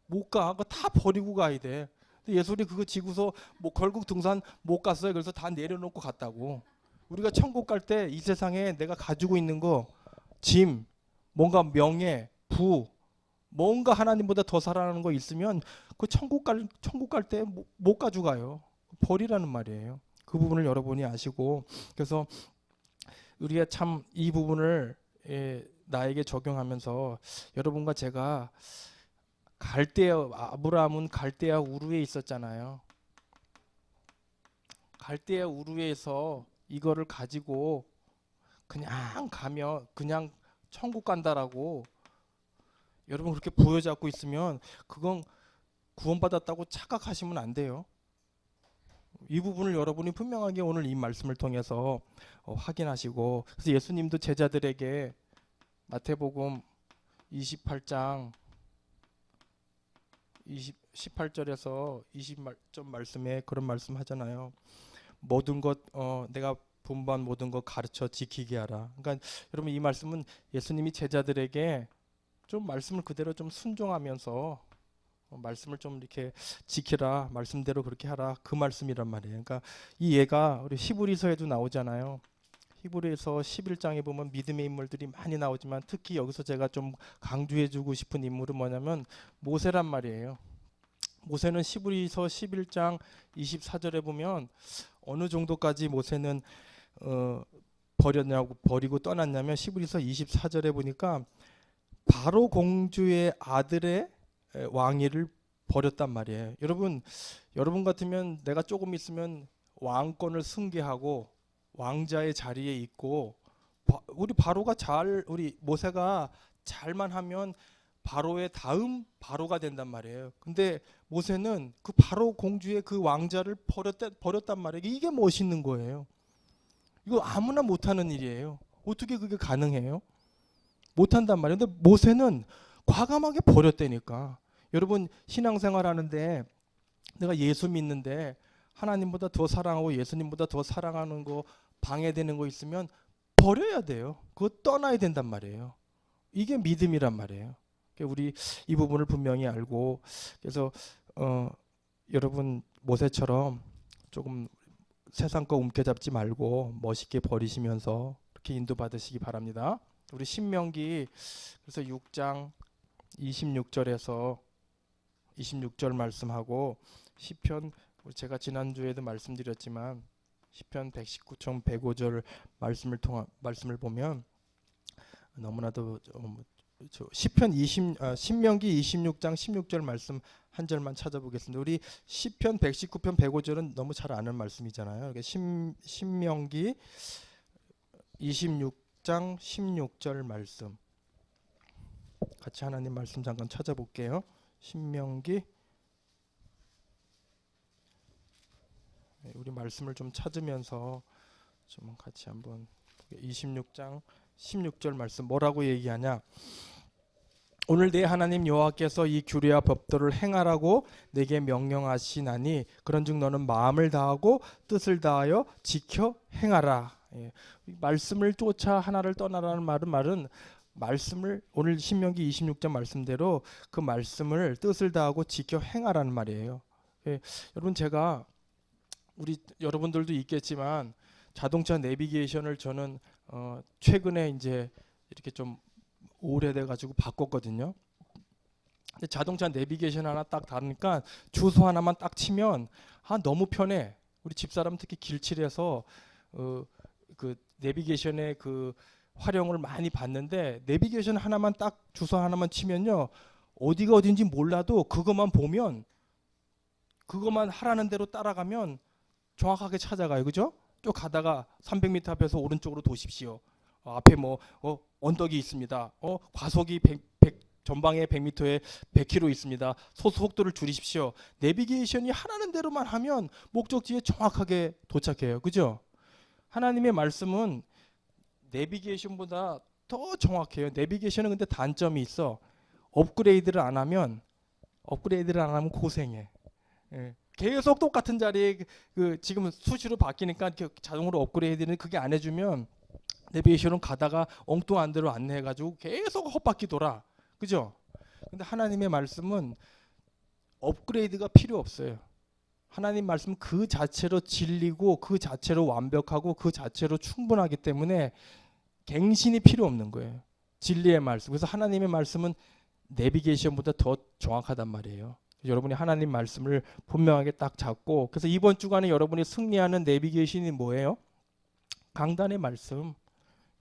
못 가. 그거 다 버리고 가야 돼. 예솔이 그거 지고서 뭐 결국 등산 못 갔어요. 그래서 다 내려놓고 갔다고. 우리가 천국 갈 때 이 세상에 내가 가지고 있는 거, 짐, 뭔가 명예, 부, 뭔가 하나님보다 더 사랑하는 거 있으면 그 천국 갈 때 못 가져가요. 버리라는 말이에요. 그 부분을 여러분이 아시고, 그래서 우리가 참 이 부분을 나에게 적용하면서 여러분과 제가 아브라함은 갈대아 우르에 있었잖아요. 갈대아 우르에서 이거를 가지고 그냥 가면 그냥 천국 간다라고 여러분 그렇게 부여잡고 있으면 그건 구원받았다고 착각하시면 안 돼요. 이 부분을 여러분이 분명하게 오늘 이 말씀을 통해서 확인하시고, 그래서 예수님도 제자들에게 마태복음 28장 18절에서 20절 말씀에 그런 말씀 하잖아요. 모든 것 내가 분부한 모든 것 가르쳐 지키게 하라. 그러니까 여러분 이 말씀은 예수님이 제자들에게 좀 말씀을 그대로 좀 순종하면서 말씀을 좀 이렇게 지키라, 말씀대로 그렇게 하라, 그 말씀이란 말이에요. 그러니까 이 예가 우리 히브리서에도 나오잖아요. 히브리서 11장에 보면 믿음의 인물들이 많이 나오지만 특히 여기서 제가 좀 강조해주고 싶은 인물은 뭐냐면 모세란 말이에요. 모세는 히브리서 11장 24절에 보면 어느 정도까지 모세는 버리고 떠났냐면 히브리서 24절에 보니까 바로 공주의 아들의 왕위를 버렸단 말이에요. 여러분 같으면 내가 조금 있으면 왕권을 승계하고 왕자의 자리에 있고, 우리 모세가 잘만 하면 바로의 다음 바로가 된단 말이에요. 근데 모세는 그 바로 공주의 그 왕자를 버렸단 말이에요. 이게 멋있는 거예요. 이거 아무나 못하는 일이에요. 어떻게 그게 가능해요? 못한단 말이에요. 근데 모세는 과감하게 버렸다니까. 여러분 신앙생활 하는데 내가 예수 믿는데 하나님보다 더 사랑하고 예수님보다 더 사랑하는 거 방해되는 거 있으면 버려야 돼요. 그거 떠나야 된단 말이에요. 이게 믿음이란 말이에요. 우리 이 부분을 분명히 알고, 그래서 여러분 모세처럼 조금 세상 거 움켜잡지 말고 멋있게 버리시면서 이렇게 인도받으시기 바랍니다. 우리 신명기 그래서 6장 26절에서 26절 말씀하고 시편, 제가 지난주에도 말씀드렸지만 시편 119편 105절 말씀을 보면 너무나도 신명기 26장 16절 말씀 한 절만 찾아보겠습니다. 우리 시편 119편 105절은 너무 잘 아는 말씀이잖아요. 신명기 26장 16절 말씀 같이 하나님 말씀 잠깐 찾아볼게요. 신명기, 우리 말씀을 좀 찾으면서 좀 같이 한번 26장 16절 말씀 뭐라고 얘기하냐. 오늘 내 하나님 여호와께서 이 규례와 법도를 행하라고 내게 명령하시나니 그런즉 너는 마음을 다하고 뜻을 다하여 지켜 행하라. 말씀을 쫓아 하나를 떠나라는 말은 말씀을 오늘 신명기 26장 말씀대로 그 말씀을 뜻을 다하고 지켜 행하라는 말이에요. 여러분 제가 우리 여러분들도 있겠지만 자동차 내비게이션을 저는 최근에 이제 이렇게 좀 오래돼 가지고 바꿨거든요. 근데 자동차 내비게이션 하나 딱 다르니까 주소 하나만 딱 치면 너무 편해. 우리 집사람 특히 길칠해서 그 내비게이션의 그 활용을 많이 봤는데 내비게이션 하나만 딱 주소 하나만 치면요 어디가 어딘지 몰라도 그것만 보면 그것만 하라는 대로 따라가면 정확하게 찾아가요. 그죠? 쭉 가다가 300m 앞에서 오른쪽으로 도십시오. 앞에 뭐 언덕이 있습니다. 과속이 전방에 100m에 100km 있습니다. 속도를 줄이십시오. 내비게이션이 하라는 대로만 하면 목적지에 정확하게 도착해요. 그죠? 하나님의 말씀은 내비게이션보다 더 정확해요. 내비게이션은 근데 단점이 있어. 업그레이드를 안 하면 고생해. 계속 똑같은 자리에 지금 수시로 바뀌니까 자동으로 업그레이드는 그게 안 해주면 내비게이션은 가다가 엉뚱한 데로 안내해가지고 계속 헛바퀴 돌아. 그죠? 근데 하나님의 말씀은 업그레이드가 필요 없어요. 하나님 말씀 그 자체로 진리고 그 자체로 완벽하고 그 자체로 충분하기 때문에 갱신이 필요 없는 거예요. 진리의 말씀. 그래서 하나님의 말씀은 내비게이션보다 더 정확하단 말이에요. 여러분이 하나님 말씀을 분명하게 딱 잡고, 그래서 이번 주간에 여러분이 승리하는 내비게이션이 뭐예요? 강단의 말씀.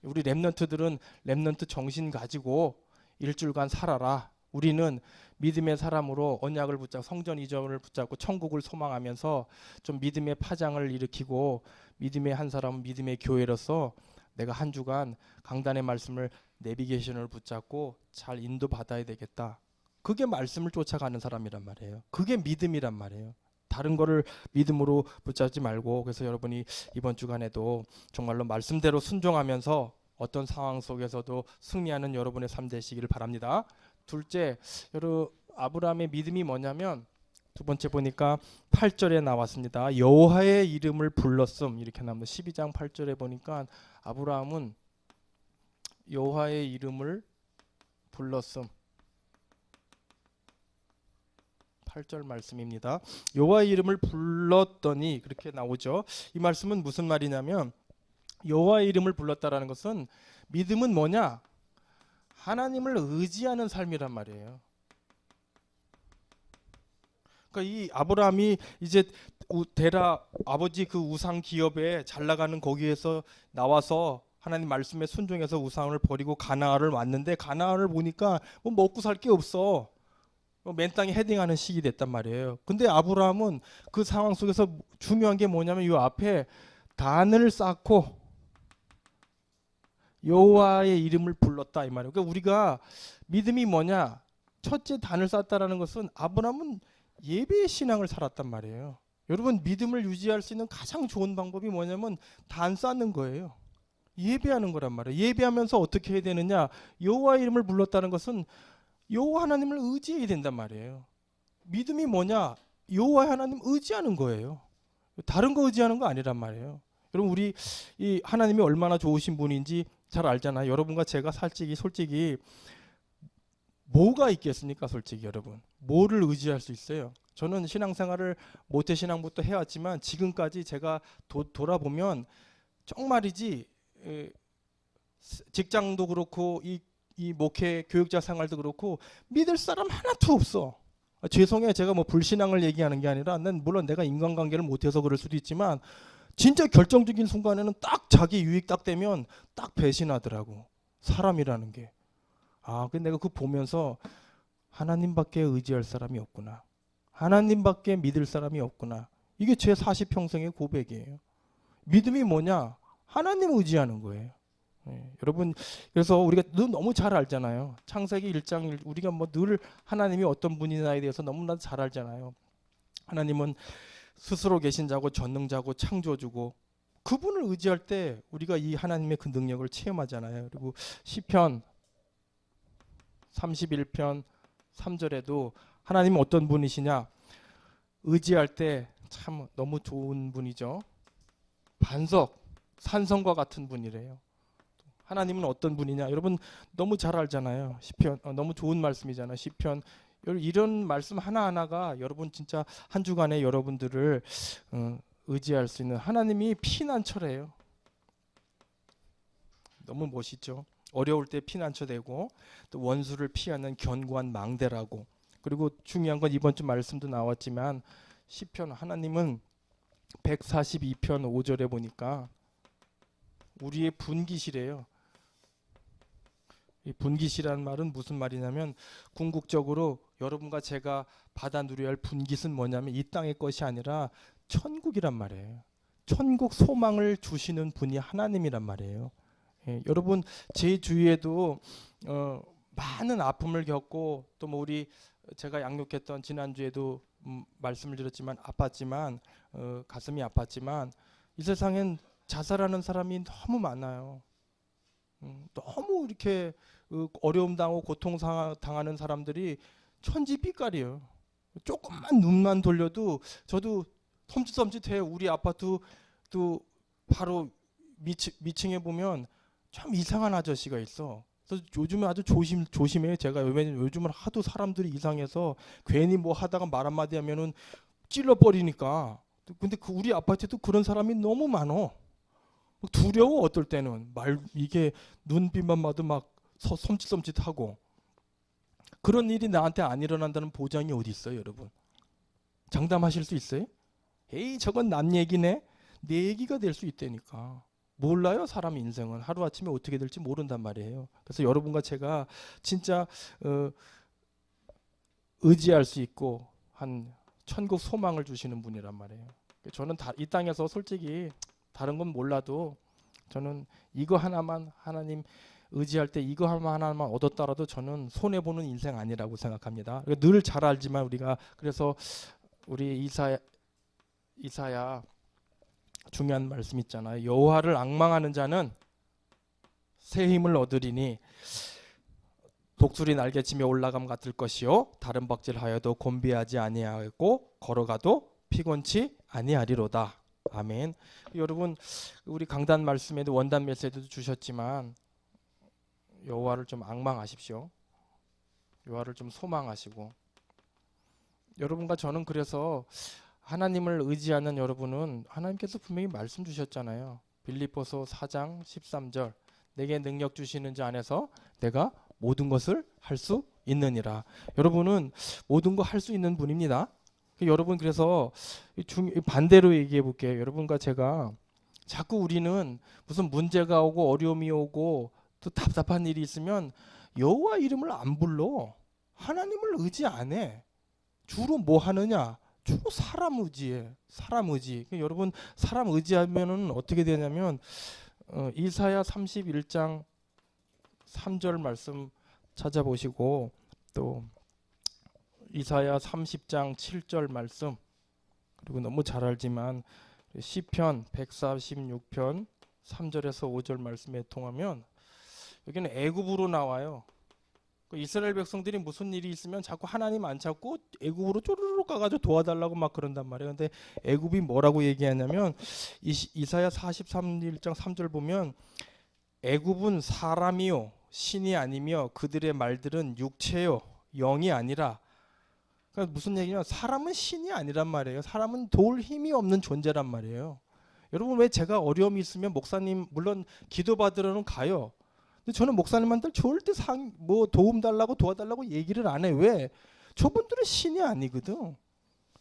우리 렘넌트들은 렘넌트 정신 가지고 일주일간 살아라. 우리는 믿음의 사람으로 언약을 붙잡고 성전 이전을 붙잡고 천국을 소망하면서 좀 믿음의 파장을 일으키고, 믿음의 한 사람은 믿음의 교회로서 내가 한 주간 강단의 말씀을 내비게이션을 붙잡고 잘 인도받아야 되겠다. 그게 말씀을 쫓아가는 사람이란 말이에요. 그게 믿음이란 말이에요. 다른 거를 믿음으로 붙잡지 말고, 그래서 여러분이 이번 주간에도 정말로 말씀대로 순종하면서 어떤 상황 속에서도 승리하는 여러분의 삶 되시기를 바랍니다. 둘째, 아브라함의 믿음이 뭐냐면 두 번째 보니까 8절에 나왔습니다. 여호와의 이름을 불렀음, 이렇게 나옵니다. 12장 8절에 보니까 아브라함은 여호와의 이름을 불렀음. 8절 말씀입니다. 여호와의 이름을 불렀더니, 그렇게 나오죠. 이 말씀은 무슨 말이냐면, 여호와의 이름을 불렀다라는 것은, 믿음은 뭐냐? 하나님을 의지하는 삶이란 말이에요. 그러니까 이 아브라함이 이제 데라 아버지 그 우상 기업에 잘 나가는 거기에서 나와서 하나님 말씀에 순종해서 우상을 버리고 가나안을 왔는데, 가나안을 보니까 뭐 먹고 살 게 없어. 맨 땅에 헤딩하는 시기 됐단 말이에요. 근데 아브라함은 그 상황 속에서 중요한 게 뭐냐면 이 앞에 단을 쌓고 여호와의 이름을 불렀다, 이 말이에요. 그러니까 우리가 믿음이 뭐냐? 첫째 단을 쌓았다라는 것은 아브라함은 예배의 신앙을 살았단 말이에요. 여러분, 믿음을 유지할 수 있는 가장 좋은 방법이 뭐냐면 단 쌓는 거예요. 예배하는 거란 말이에요. 예배하면서 어떻게 해야 되느냐? 여호와의 이름을 불렀다는 것은 여호와 하나님을 의지해야 된단 말이에요. 믿음이 뭐냐? 여호와 하나님 의지하는 거예요. 다른 거 의지하는 거 아니란 말이에요. 여러분, 우리 이 하나님이 얼마나 좋으신 분인지 잘 알잖아요. 여러분과 제가 솔직히 뭐가 있겠습니까? 솔직히 여러분, 뭐를 의지할 수 있어요? 저는 신앙생활을 모태신앙부터 해왔지만 지금까지 제가 돌아보면 정말이지, 직장도 그렇고 이 목회 교육자 생활도 그렇고 믿을 사람 하나도 없어. 죄송해요. 제가 뭐 불신앙을 얘기하는 게 아니라, 난 물론 내가 인간관계를 못해서 그럴 수도 있지만 진짜 결정적인 순간에는 딱 자기 유익 딱 되면 딱 배신하더라고, 사람이라는 게. 근데 내가 그거 보면서 하나님밖에 의지할 사람이 없구나, 하나님밖에 믿을 사람이 없구나. 이게 제 40평생의 고백이에요. 믿음이 뭐냐? 하나님 의지하는 거예요. 여러분, 그래서 우리가 너무 잘 알잖아요. 창세기 1장 우리가 뭐 늘 하나님이 어떤 분이나에 대해서 너무나도 잘 알잖아요. 하나님은 스스로 계신 자고 전능자고 창조주고, 그분을 의지할 때 우리가 이 하나님의 그 능력을 체험하잖아요. 그리고 시편 31편 3절에도 하나님은 어떤 분이시냐? 의지할 때 참 너무 좋은 분이죠. 반석, 산성과 같은 분이래요. 하나님은 어떤 분이냐? 여러분 너무 잘 알잖아요. 시편, 너무 좋은 말씀이잖아요. 시편. 이런 말씀 하나하나가 여러분 진짜 한 주간에 여러분들을 의지할 수 있는, 하나님이 피난처래요. 너무 멋있죠. 어려울 때 피난처 되고, 또 원수를 피하는 견고한 망대라고. 그리고 중요한 건 이번 주 말씀도 나왔지만 시편, 하나님은 142편 5절에 보니까 우리의 분깃이래요. 이 분깃이라는 말은 무슨 말이냐면, 궁극적으로 여러분과 제가 받아 누려야 할 분깃은 뭐냐면 이 땅의 것이 아니라 천국이란 말이에요. 천국 소망을 주시는 분이 하나님이란 말이에요. 여러분, 제 주위에도 많은 아픔을 겪고, 또 뭐 제가 양육했던 지난주에도 말씀을 드렸지만 아팠지만, 가슴이 아팠지만, 이 세상엔 자살하는 사람이 너무 많아요. 너무 이렇게 어려움 당하고 고통 당하는 사람들이 천지빛깔이에요. 조금만 눈만 돌려도 저도 섬찟섬찟해요. 우리 아파트 또 바로 미층에 보면 참 이상한 아저씨가 있어. 그래서 요즘에 아주 조심해요. 제가 왜냐면 요즘은 하도 사람들이 이상해서 괜히 뭐 하다가 말 한마디 하면은 찔러버리니까. 근데 우리 아파트에도 그런 사람이 너무 많어. 두려워. 어떨 때는 이게 눈빛만 봐도 막 섬찟섬찟하고. 그런 일이 나한테 안 일어난다는 보장이 어디 있어요, 여러분? 장담하실 수 있어요? 에이, 저건 남 얘기네. 내 얘기가 될 수 있다니까. 몰라요, 사람 인생은. 하루아침에 어떻게 될지 모른단 말이에요. 그래서 여러분과 제가 진짜 의지할 수 있고 한 천국 소망을 주시는 분이란 말이에요. 저는 이 땅에서 솔직히 다른 건 몰라도 저는 이거 하나만, 하나님 의지할 때 이거 하나만 얻었더라도 저는 손해보는 인생 아니라고 생각합니다. 늘 잘 알지만 우리가, 그래서 우리 이사야 중요한 말씀 있잖아요. 여호와를 앙망하는 자는 새 힘을 얻으리니 독수리 날개치며 올라감 같을 것이요 다른 박질하여도 곤비하지 아니하고 걸어가도 피곤치 아니하리로다. 아멘. 여러분, 우리 강단 말씀에도 원단 메시지도 주셨지만 여호와를 좀 앙망하십시오. 여호와를 좀 소망하시고. 여러분과 저는 그래서 하나님을 의지하는 여러분은 하나님께서 분명히 말씀 주셨잖아요. 빌립보서 4장 13절 내게 능력 주시는 자 안에서 내가 모든 것을 할 수 있느니라. 여러분은 모든 거 할 수 있는 분입니다. 여러분, 그래서 반대로 얘기해 볼게요. 여러분과 제가 자꾸 우리는 무슨 문제가 오고 어려움이 오고 또 답답한 일이 있으면 여호와 이름을 안 불러. 하나님을 의지 안 해. 주로 뭐 하느냐? 주로 사람 의지해. 사람 의지. 그러니까 여러분, 사람 의지하면은 어떻게 되냐면 이사야 31장 3절 말씀 찾아보시고 또 이사야 30장 7절 말씀, 그리고 너무 잘 알지만 시편 146편 3절에서 5절 말씀에 통하면 여기는 애굽으로 나와요. 이스라엘 백성들이 무슨 일이 있으면 자꾸 하나님 안 찾고 애굽으로 쪼르륵 가가지고 도와달라고 막 그런단 말이에요. 근데 애굽이 뭐라고 얘기하냐면 이사야 43장 3절 보면 애굽은 사람이요 신이 아니며 그들의 말들은 육체요 영이 아니라. 그러니까 무슨 얘기냐면 사람은 신이 아니란 말이에요. 사람은 도울 힘이 없는 존재란 말이에요. 여러분, 왜 제가 어려움이 있으면 목사님 물론 기도받으러는 가요. 근데 저는 목사님한테 절대 도움 달라고 도와달라고 얘기를 안 해. 왜? 저분들은 신이 아니거든.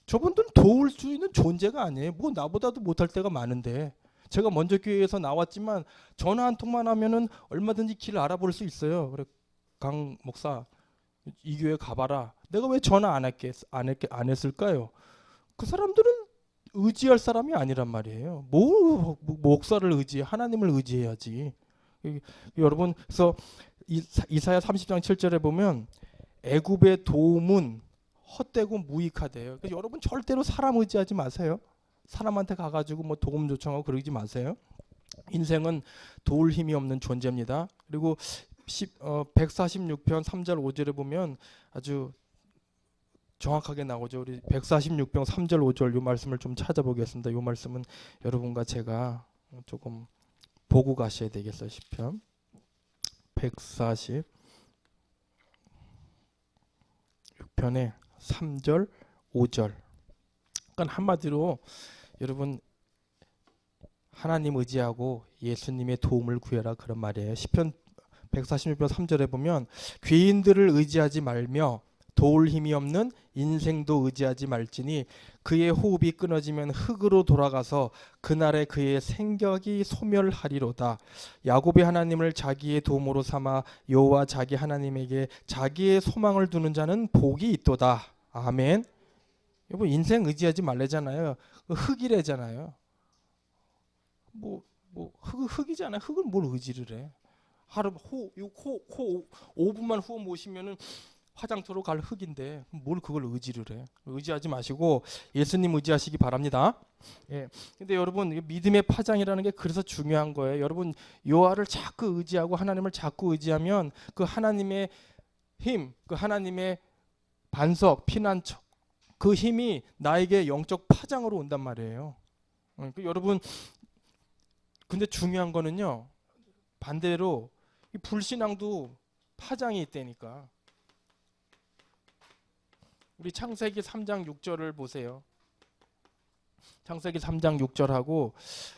저분들은 도울 수 있는 존재가 아니에요. 뭐 나보다도 못할 때가 많은데. 제가 먼저 교회에서 나왔지만 전화 한 통만 하면은 얼마든지 길 알아볼 수 있어요. 그래, 강 목사 이 교회 가봐라. 내가 왜 전화 안 했을까요? 그 사람들은 의지할 사람이 아니란 말이에요. 목사를 의지해, 하나님을 의지해야지. 여러분, 그래서 이사야 30장 7절에 보면 애굽의 도움은 헛되고 무익하대요. 그래서 여러분 절대로 사람 의지하지 마세요. 사람한테 가가지고 뭐 도움 요청하고 그러지 마세요. 인생은 도울 힘이 없는 존재입니다. 그리고 146편 3절 5절에 보면 아주 정확하게 나오죠. 우리 146편 3절 5절 이 말씀을 좀 찾아보겠습니다. 이 말씀은 여러분과 제가 조금 보고 가셔야 되겠어요. 시편 146편의 3절 5절. 그러니까 한마디로 여러분 하나님 의지하고 예수님의 도움을 구해라 그런 말이에요. 시편 146편 3절에 보면 귀인들을 의지하지 말며 도울 힘이 없는 인생도 의지하지 말지니 그의 호흡이 끊어지면 흙으로 돌아가서 그날에 그의 생격이 소멸하리로다. 야곱의 하나님을 자기의 도움으로 삼아 여호와 자기 하나님에게 자기의 소망을 두는 자는 복이 있도다. 아멘. 여러분, 인생 의지하지 말래잖아요. 흙이래잖아요. 흙이잖아요. 흙을 뭘 의지를 해? 하루 코 5분만 후어 모시면은 화장터로 갈 흙인데 뭘 그걸 의지를 해? 의지하지 마시고 예수님 의지하시기 바랍니다. 예. 근데 여러분, 믿음의 파장이라는 게 그래서 중요한 거예요. 여러분, 여호와를 자꾸 의지하고 하나님을 자꾸 의지하면 그 하나님의 힘, 그 하나님의 반석, 피난처, 그 힘이 나에게 영적 파장으로 온단 말이에요. 여러분, 근데 중요한 거는요, 반대로 이 불신앙도 파장이 있다니까. 우리 창세기 3장 6절을 보세요. 창세기 3장 6절하고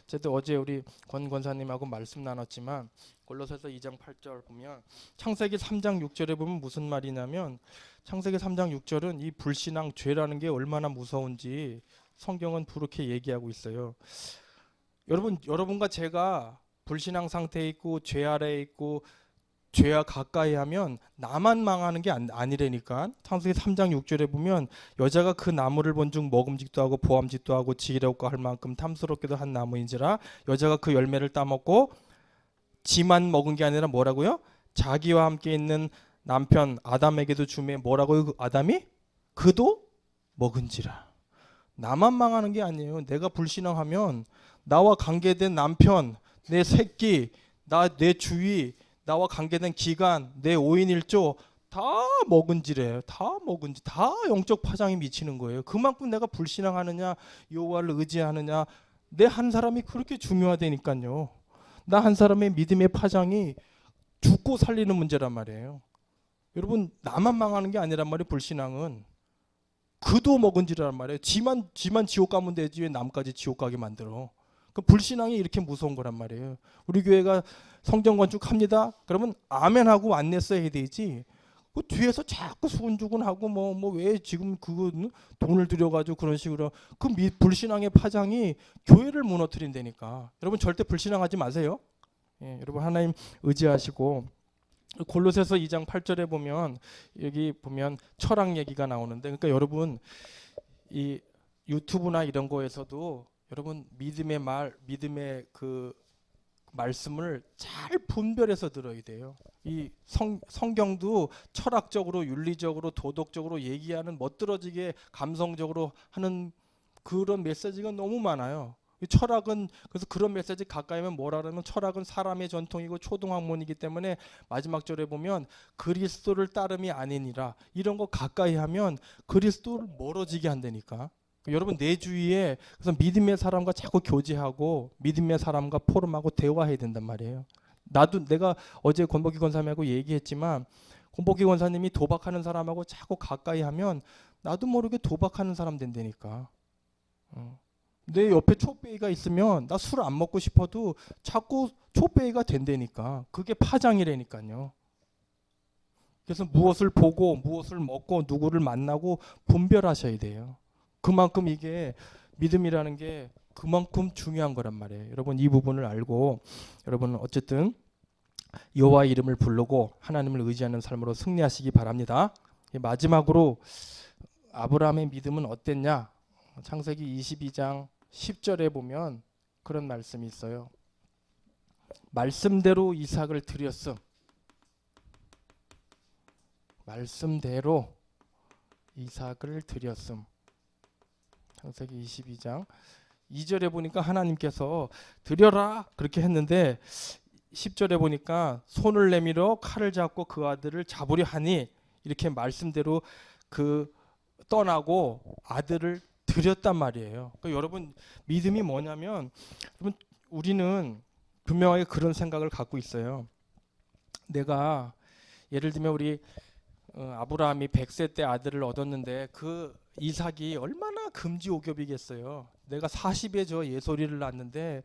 어쨌든 어제 우리 권 권사님하고 말씀 나눴지만 골로새서 2장 8절 보면 창세기 3장 6절에 보면 무슨 말이냐면 창세기 3장 6절은 이 불신앙 죄라는 게 얼마나 무서운지 성경은 그렇게 얘기하고 있어요. 여러분과 제가 불신앙 상태에 있고 죄 아래에 있고 죄와 가까이 하면 나만 망하는 게 아니라니까. 창세기 3장 6절에 보면 여자가 그 나무를 본즉 먹음직도 하고 보암직도 하고 지혜롭고 할 만큼 탐스럽게도 한 나무인지라 여자가 그 열매를 따먹고 지만 먹은 게 아니라 뭐라고요? 자기와 함께 있는 남편 아담에게도 주매 뭐라고요? 아담이? 그도 먹은지라. 나만 망하는 게 아니에요. 내가 불신앙하면 나와 관계된 남편, 내 새끼, 내 주위, 나와 관계된 기간, 내 5인 1조 다 먹은지래요. 다 먹은지, 다 영적 파장이 미치는 거예요. 그만큼 내가 불신앙하느냐, 여호와를 의지하느냐, 내 한 사람이 그렇게 중요하다니까요. 나 한 사람의 믿음의 파장이 죽고 살리는 문제란 말이에요. 여러분, 나만 망하는 게 아니란 말이에요. 불신앙은 그도 먹은지란 말이에요. 지만 지옥 가면 되지 왜 남까지 지옥 가게 만들어. 그 불신앙이 이렇게 무서운 거란 말이에요. 우리 교회가 성전 건축합니다. 그러면 아멘 하고 안내 써야 되지. 그 뒤에서 자꾸 수근수근하고 뭐 왜 지금 그거 돈을 들여가지고 그런 식으로 그 불신앙의 파장이 교회를 무너뜨린다니까. 여러분 절대 불신앙하지 마세요. 예, 여러분 하나님 의지하시고 골로새서 2장 8절에 보면 여기 보면 철학 얘기가 나오는데 그러니까 여러분 이 유튜브나 이런 거에서도 여러분 믿음의 그 말씀을 잘 분별해서 들어야 돼요. 이 성경도 철학적으로 윤리적으로 도덕적으로 얘기하는 멋들어지게 감성적으로 하는 그런 메시지가 너무 많아요. 이 철학은 그래서 그런 메시지 가까이 하면 뭐라 그러면 철학은 사람의 전통이고 초등학문이기 때문에 마지막 절에 보면 그리스도를 따름이 아니니라 이런 거 가까이 하면 그리스도를 멀어지게 한다니까. 여러분 내 주위에 그래서 믿음의 사람과 자꾸 교제하고 믿음의 사람과 포럼하고 대화해야 된단 말이에요. 내가 어제 권복희 권사님하고 얘기했지만 권복희 권사님이 도박하는 사람하고 자꾸 가까이 하면 나도 모르게 도박하는 사람 된다니까. 내 옆에 촛배기가 있으면 나 술 안 먹고 싶어도 자꾸 촛배기가 된다니까. 그게 파장이라니까요. 그래서 무엇을 보고 무엇을 먹고 누구를 만나고 분별하셔야 돼요. 그만큼 이게 믿음이라는 게 그만큼 중요한 거란 말이에요. 여러분 이 부분을 알고 여러분은 어쨌든 여호와의 이름을 부르고 하나님을 의지하는 삶으로 승리하시기 바랍니다. 마지막으로 아브라함의 믿음은 어땠냐? 창세기 22장 10절에 보면 그런 말씀이 있어요. 말씀대로 이삭을 드렸음. 말씀대로 이삭을 드렸음. 창세기 22장 2절에 보니까 하나님께서 드려라 그렇게 했는데 10절에 보니까 손을 내밀어 칼을 잡고 그 아들을 잡으려 하니 이렇게 말씀대로 그 떠나고 아들을 드렸단 말이에요. 그러니까 여러분 믿음이 뭐냐면 여러분 우리는 분명하게 그런 생각을 갖고 있어요. 내가 예를 들면 우리 아브라함이 100세 때 아들을 얻었는데 그 이삭이 얼마나 금지옥엽이겠어요. 내가 40에 저 예솔이를 낳았는데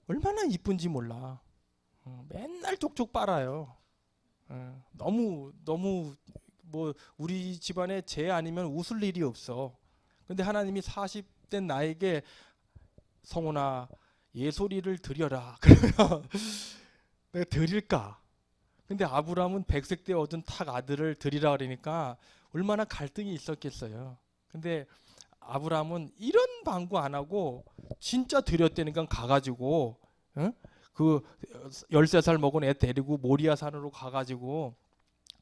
얼마나 이쁜지 몰라. 맨날 쪽쪽 빨아요. 너무 뭐 우리 집안에 쟤 아니면 웃을 일이 없어. 근데 하나님이 40된 나에게 성훈아 예솔이를 드려라. 그러면 내가 드릴까? 근데 아브라함은 100세 때 얻은 탁 아들을 드리라 그러니까 얼마나 갈등이 있었겠어요. 근데 아브라함은 이런 방구 안 하고 진짜 드렸다니까 가가지고 그 13살 먹은 애 데리고 모리아 산으로 가가지고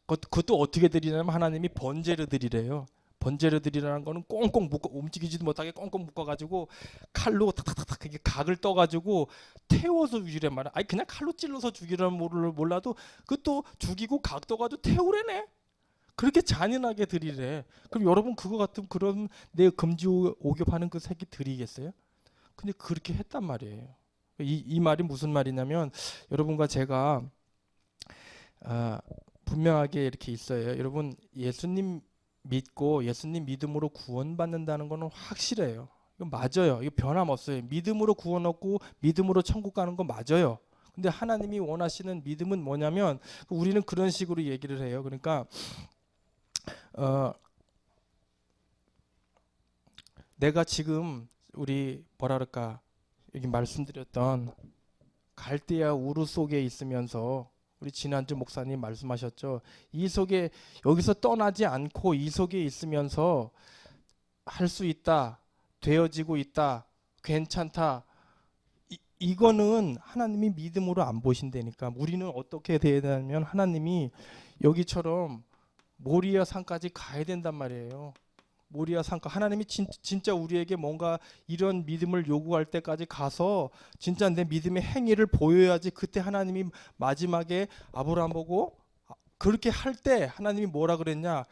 그것도 어떻게 드리냐면 하나님이 번제를 드리래요. 번제를 드리라는 거는 꽁꽁 묶어 움직이지도 못하게 꽁꽁 묶어가지고 칼로 탁탁탁탁 이렇게 각을 떠가지고 태워서 죽이란 말이야. 아니 그냥 칼로 찔러서 죽이라는 몰라도 그것도 죽이고 각 떠가지고 태우래네. 그렇게 잔인하게 드리래. 그럼 여러분 그거 같으면 그런 내 금지 오겹하는 그 새끼 드리겠어요? 근데 그렇게 했단 말이에요. 이 말이 무슨 말이냐면 여러분과 제가 분명하게 이렇게 있어요. 여러분 예수님 믿고 예수님 믿음으로 구원받는다는 거는 확실해요. 이거 맞아요. 이거 변함없어요. 믿음으로 구원 얻고 믿음으로 천국 가는 거 맞아요. 근데 하나님이 원하시는 믿음은 뭐냐면 우리는 그런 식으로 얘기를 해요. 그러니까 내가 지금 우리 뭐라 그럴까 여기 말씀드렸던 갈대아 우루 속에 있으면서 우리 지난주 목사님 말씀하셨죠. 이 속에 여기서 떠나지 않고 이 속에 있으면서 할 수 있다, 되어지고 있다, 괜찮다. 이거는 하나님이 믿음으로 안 보신다니까. 우리는 어떻게 돼야 되냐면 하나님이 여기처럼 모리아 산까지 가야 된단 말이에요. 모리아 산까 하나님이 진짜 우리에게 뭔가 이런 믿음을 요구할 때까지 가서 진짜 내 믿음의 행위를 보여야지 그때 하나님이 마지막에 아브라함 보고 그렇게 할 때 하나님이 뭐라 그랬냐?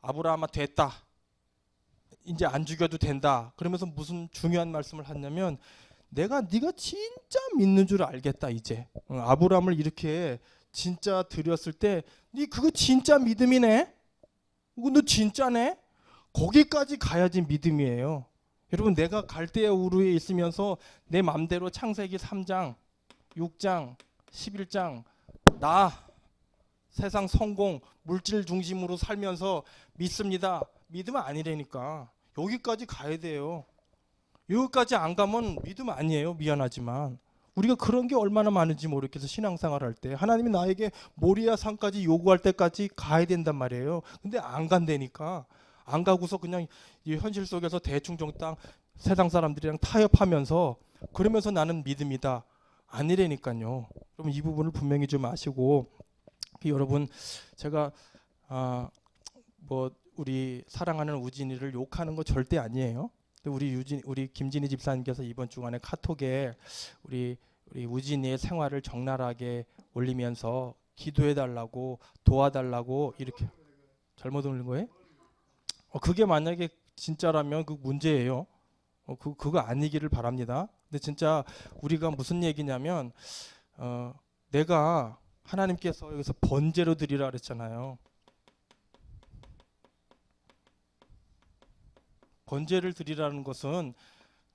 아브라함아 됐다. 이제 안 죽여도 된다. 그러면서 무슨 중요한 말씀을 하냐면 네가 진짜 믿는 줄 알겠다 이제. 아브라함을 이렇게 진짜 드렸을 때 네 그거 진짜 믿음이네. 너 진짜네. 거기까지 가야지 믿음이에요. 여러분 내가 갈대아 우르에 있으면서 내 맘대로 창세기 3장, 6장, 11장 나 세상 성공, 물질 중심으로 살면서 믿습니다. 믿음 아니라니까. 여기까지 가야 돼요. 여기까지 안 가면 믿음 아니에요. 미안하지만. 우리가 그런 게 얼마나 많은지 모르겠어. 신앙생활 할 때 하나님이 나에게 모리아 산까지 요구할 때까지 가야 된단 말이에요. 근데 안 간다니까. 안 가고서 그냥 이 현실 속에서 대충 정당 세상 사람들이랑 타협하면서 그러면서 나는 믿음이다. 아니라니까요. 그럼 이 부분을 분명히 좀 아시고 여러분 제가 뭐 우리 사랑하는 우진이를 욕하는 거 절대 아니에요. 우리 김진희 집사님께서 이번 주간에 카톡에 우리 우진이의 생활을 적나라하게 올리면서 기도해 달라고 도와달라고 이렇게 잘못 올린 거예요? 그게 만약에 진짜라면 그 문제예요. 그거 아니기를 바랍니다. 근데 진짜 우리가 무슨 얘기냐면 내가 하나님께서 여기서 번제로 드리라 그랬잖아요. 번제를 드리라는 것은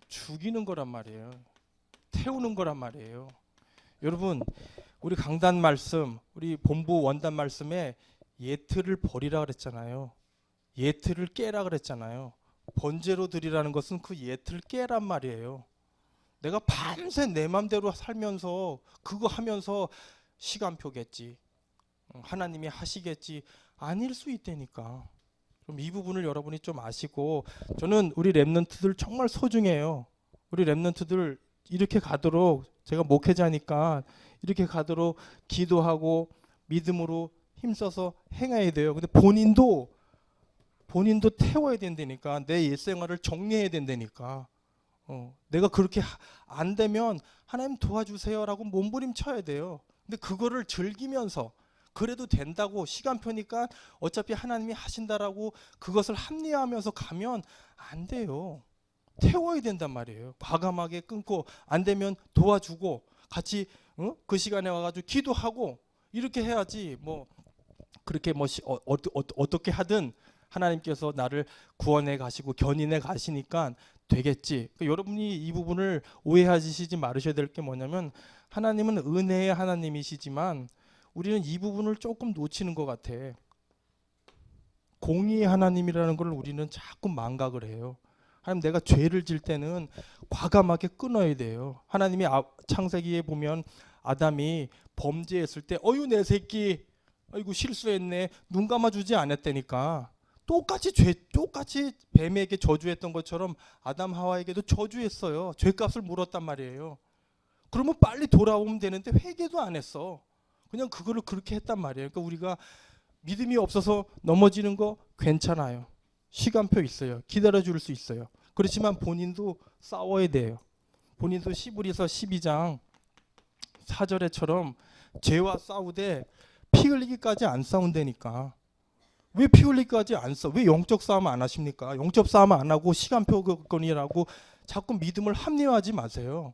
죽이는 거란 말이에요. 태우는 거란 말이에요. 여러분 우리 강단 말씀, 우리 본부 원단 말씀에 예틀을 버리라 그랬잖아요. 예틀을 깨라 그랬잖아요. 번제로 드리라는 것은 그 예틀을 깨란 말이에요. 내가 밤새 내 맘대로 살면서 그거 하면서 시간표겠지. 하나님이 하시겠지. 아닐 수 있다니까. 그럼 이 부분을 여러분이 좀 아시고 저는 우리 랩런트들 정말 소중해요. 우리 랩런트들 이렇게 가도록 제가 목회자니까 이렇게 가도록 기도하고 믿음으로 힘써서 행해야 돼요. 근데 본인도 태워야 된다니까. 내 옛생활을 정리해야 된다니까. 내가 그렇게 안 되면 하나님 도와주세요라고 몸부림쳐야 돼요. 근데 그거를 즐기면서 그래도 된다고 시간표니까 어차피 하나님이 하신다라고 그것을 합리화하면서 가면 안 돼요. 태워야 된단 말이에요. 과감하게 끊고 안 되면 도와주고 같이 그 시간에 와가지고 기도하고 이렇게 해야지. 뭐 그렇게 뭐 어떻게 하든 하나님께서 나를 구원해 가시고 견인해 가시니까 되겠지. 그러니까 여러분이 이 부분을 오해하시지 말으셔야 될 게 뭐냐면 하나님은 은혜의 하나님이시지만 우리는 이 부분을 조금 놓치는 것 같아. 공의의 하나님이라는 걸 우리는 자꾸 망각을 해요. 하나님 내가 죄를 질 때는 과감하게 끊어야 돼요. 하나님이 창세기에 보면 아담이 범죄했을 때 어유 내 새끼 아이고 실수했네 눈 감아주지 않았다니까. 똑같이 뱀에게 저주했던 것처럼 아담 하와에게도 저주했어요. 죄값을 물었단 말이에요. 그러면 빨리 돌아오면 되는데 회개도 안 했어. 그냥 그거를 그렇게 했단 말이에요. 그러니까 우리가 믿음이 없어서 넘어지는 거 괜찮아요. 시간표 있어요. 기다려줄 수 있어요. 그렇지만 본인도 싸워야 돼요. 본인도 시브리서 12장 4절에처럼 죄와 싸우되 피 흘리기까지 안 싸운다니까. 왜 피 흘리기까지 안 싸워? 왜 영적 싸움 안 하십니까? 영적 싸움 안 하고 시간표건이라고 자꾸 믿음을 합리화하지 마세요.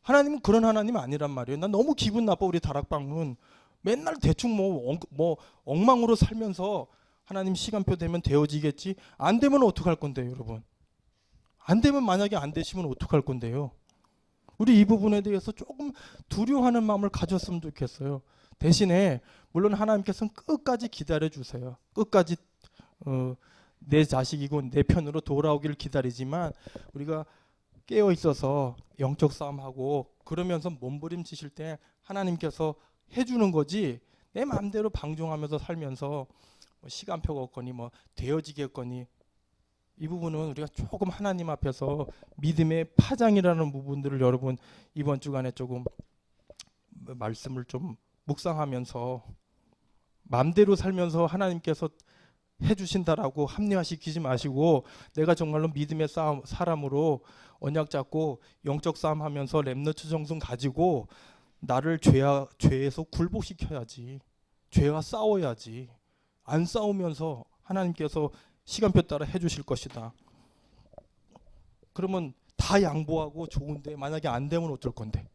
하나님은 그런 하나님 아니란 말이에요. 난 너무 기분 나빠. 우리 다락방은 맨날 대충 뭐 엉망으로 살면서 하나님 시간표 되면 되어지겠지. 안 되면 어떡할 건데 여러분. 안 되면 만약에 안 되시면 어떡할 건데요? 우리 이 부분에 대해서 조금 두려워하는 마음을 가졌으면 좋겠어요. 대신에 물론 하나님께서는 끝까지 기다려 주세요. 끝까지 내 자식이고 내 편으로 돌아오기를 기다리지만 우리가 깨어 있어서 영적 싸움하고 그러면서 몸부림치실 때 하나님께서 해주는 거지, 내 마음대로 방종하면서 살면서 뭐 시간표가 없거니 뭐 되어지겠거니, 이 부분은 우리가 조금 하나님 앞에서 믿음의 파장이라는 부분들을 여러분 이번 주간에 조금 말씀을 좀 묵상하면서 마음대로 살면서 하나님께서 해주신다라고 합리화시키지 마시고, 내가 정말로 믿음의 사람으로 언약 잡고 영적 싸움하면서 렘너트 정신 가지고 나를 죄에서 굴복시켜야지. 죄와 싸워야지. 안 싸우면서 하나님께서 시간표 따라 해주실 것이다. 그러면 다 양보하고 좋은데 만약에 안 되면 어쩔 건데?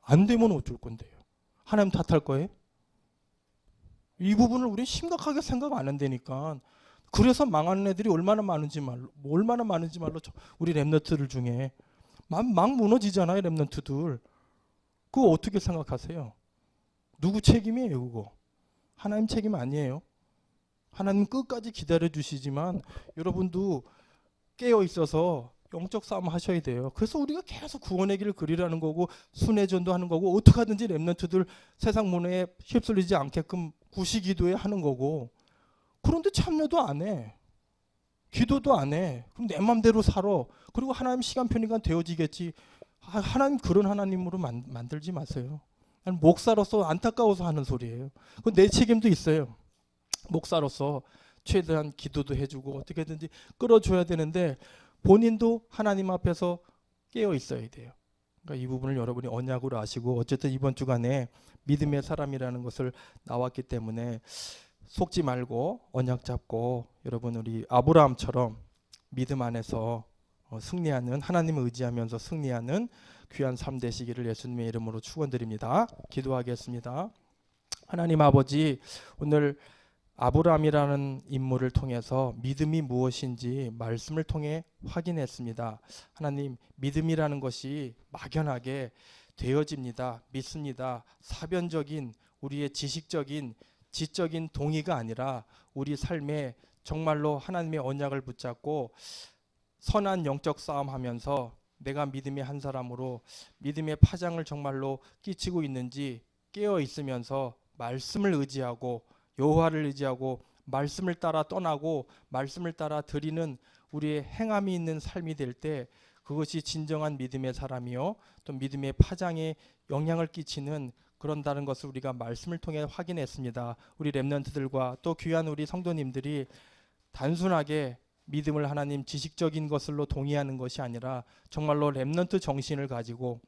안 되면 어쩔 건데요? 하나님 탓할 거예요? 이 부분을 우리 심각하게 생각 안 한다니까. 그래서 망하는 애들이 얼마나 많은지 말로 우리 렘너트들 중에 막 무너지잖아요. 렘너트들. 그거 어떻게 생각하세요? 누구 책임이에요 그거? 하나님 책임 아니에요. 하나님 끝까지 기다려 주시지만 여러분도 깨어 있어서 영적 싸움 하셔야 돼요. 그래서 우리가 계속 구원의 길을 그리라는 거고 순회전도 하는 거고 어떻게 하든지 렘넌트들 세상 문화에 휩쓸리지 않게끔 구시기도에 하는 거고, 그런데 참여도 안 해. 기도도 안 해. 그럼 내 맘대로 살아. 그리고 하나님 시간표니까 되어지겠지. 하나님 그런 하나님으로 만들지 마세요. 목사로서 안타까워서 하는 소리예요. 그건 내 책임도 있어요. 목사로서 최대한 기도도 해주고 어떻게든지 끌어줘야 되는데 본인도 하나님 앞에서 깨어 있어야 돼요. 그러니까 이 부분을 여러분이 언약으로 아시고, 어쨌든 이번 주간에 믿음의 사람이라는 것을 나왔기 때문에 속지 말고 언약 잡고 여러분 우리 아브라함처럼 믿음 안에서 승리하는, 하나님을 의지하면서 승리하는 귀한 삶 되시기를 예수님의 이름으로 축원드립니다. 기도하겠습니다. 하나님 아버지, 오늘 아브라함이라는 인물을 통해서 믿음이 무엇인지 말씀을 통해 확인했습니다. 하나님, 믿음이라는 것이 막연하게 되어집니다. 믿습니다. 사변적인 우리의 지식적인 지적인 동의가 아니라 우리 삶에 정말로 하나님의 언약을 붙잡고 선한 영적 싸움하면서 내가 믿음의 한 사람으로 믿음의 파장을 정말로 끼치고 있는지 깨어 있으면서 말씀을 의지하고 여호와를 의지하고 말씀을 따라 떠나고 말씀을 따라 드리는 우리의 행함이 있는 삶이 될 때 그것이 진정한 믿음의 사람이요 또 믿음의 파장에 영향을 끼치는 그런다는 것을 우리가 말씀을 통해 확인했습니다. 우리 렘넌트들과 또 귀한 우리 성도님들이 단순하게 믿음을 하나님 지식적인 것으로 동의하는 것이 아니라 정말로 렘넌트 정신을 가지고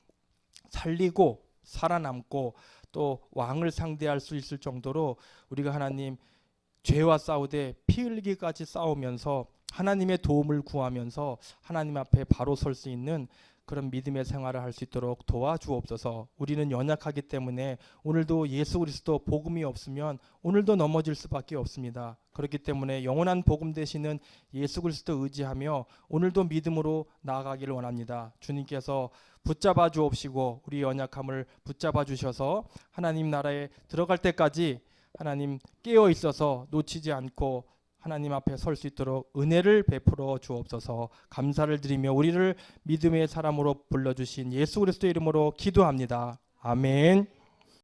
살리고 살아남고 또 왕을 상대할 수 있을 정도로 우리가 하나님 죄와 싸우되 피 흘리기까지 싸우면서 하나님의 도움을 구하면서 하나님 앞에 바로 설 수 있는 그런 믿음의 생활을 할 수 있도록 도와주옵소서. 우리는 연약하기 때문에 오늘도 예수 그리스도 복음이 없으면 오늘도 넘어질 수밖에 없습니다. 그렇기 때문에 영원한 복음 되시는 예수 그리스도 의지하며 오늘도 믿음으로 나아가기를 원합니다. 주님께서 붙잡아 주옵시고 우리 연약함을 붙잡아 주셔서 하나님 나라에 들어갈 때까지 하나님 깨어 있어서 놓치지 않고 하나님 앞에 설 수 있도록 은혜를 베풀어 주옵소서. 감사를 드리며 우리를 믿음의 사람으로 불러주신 예수 그리스도의 이름으로 기도합니다. 아멘.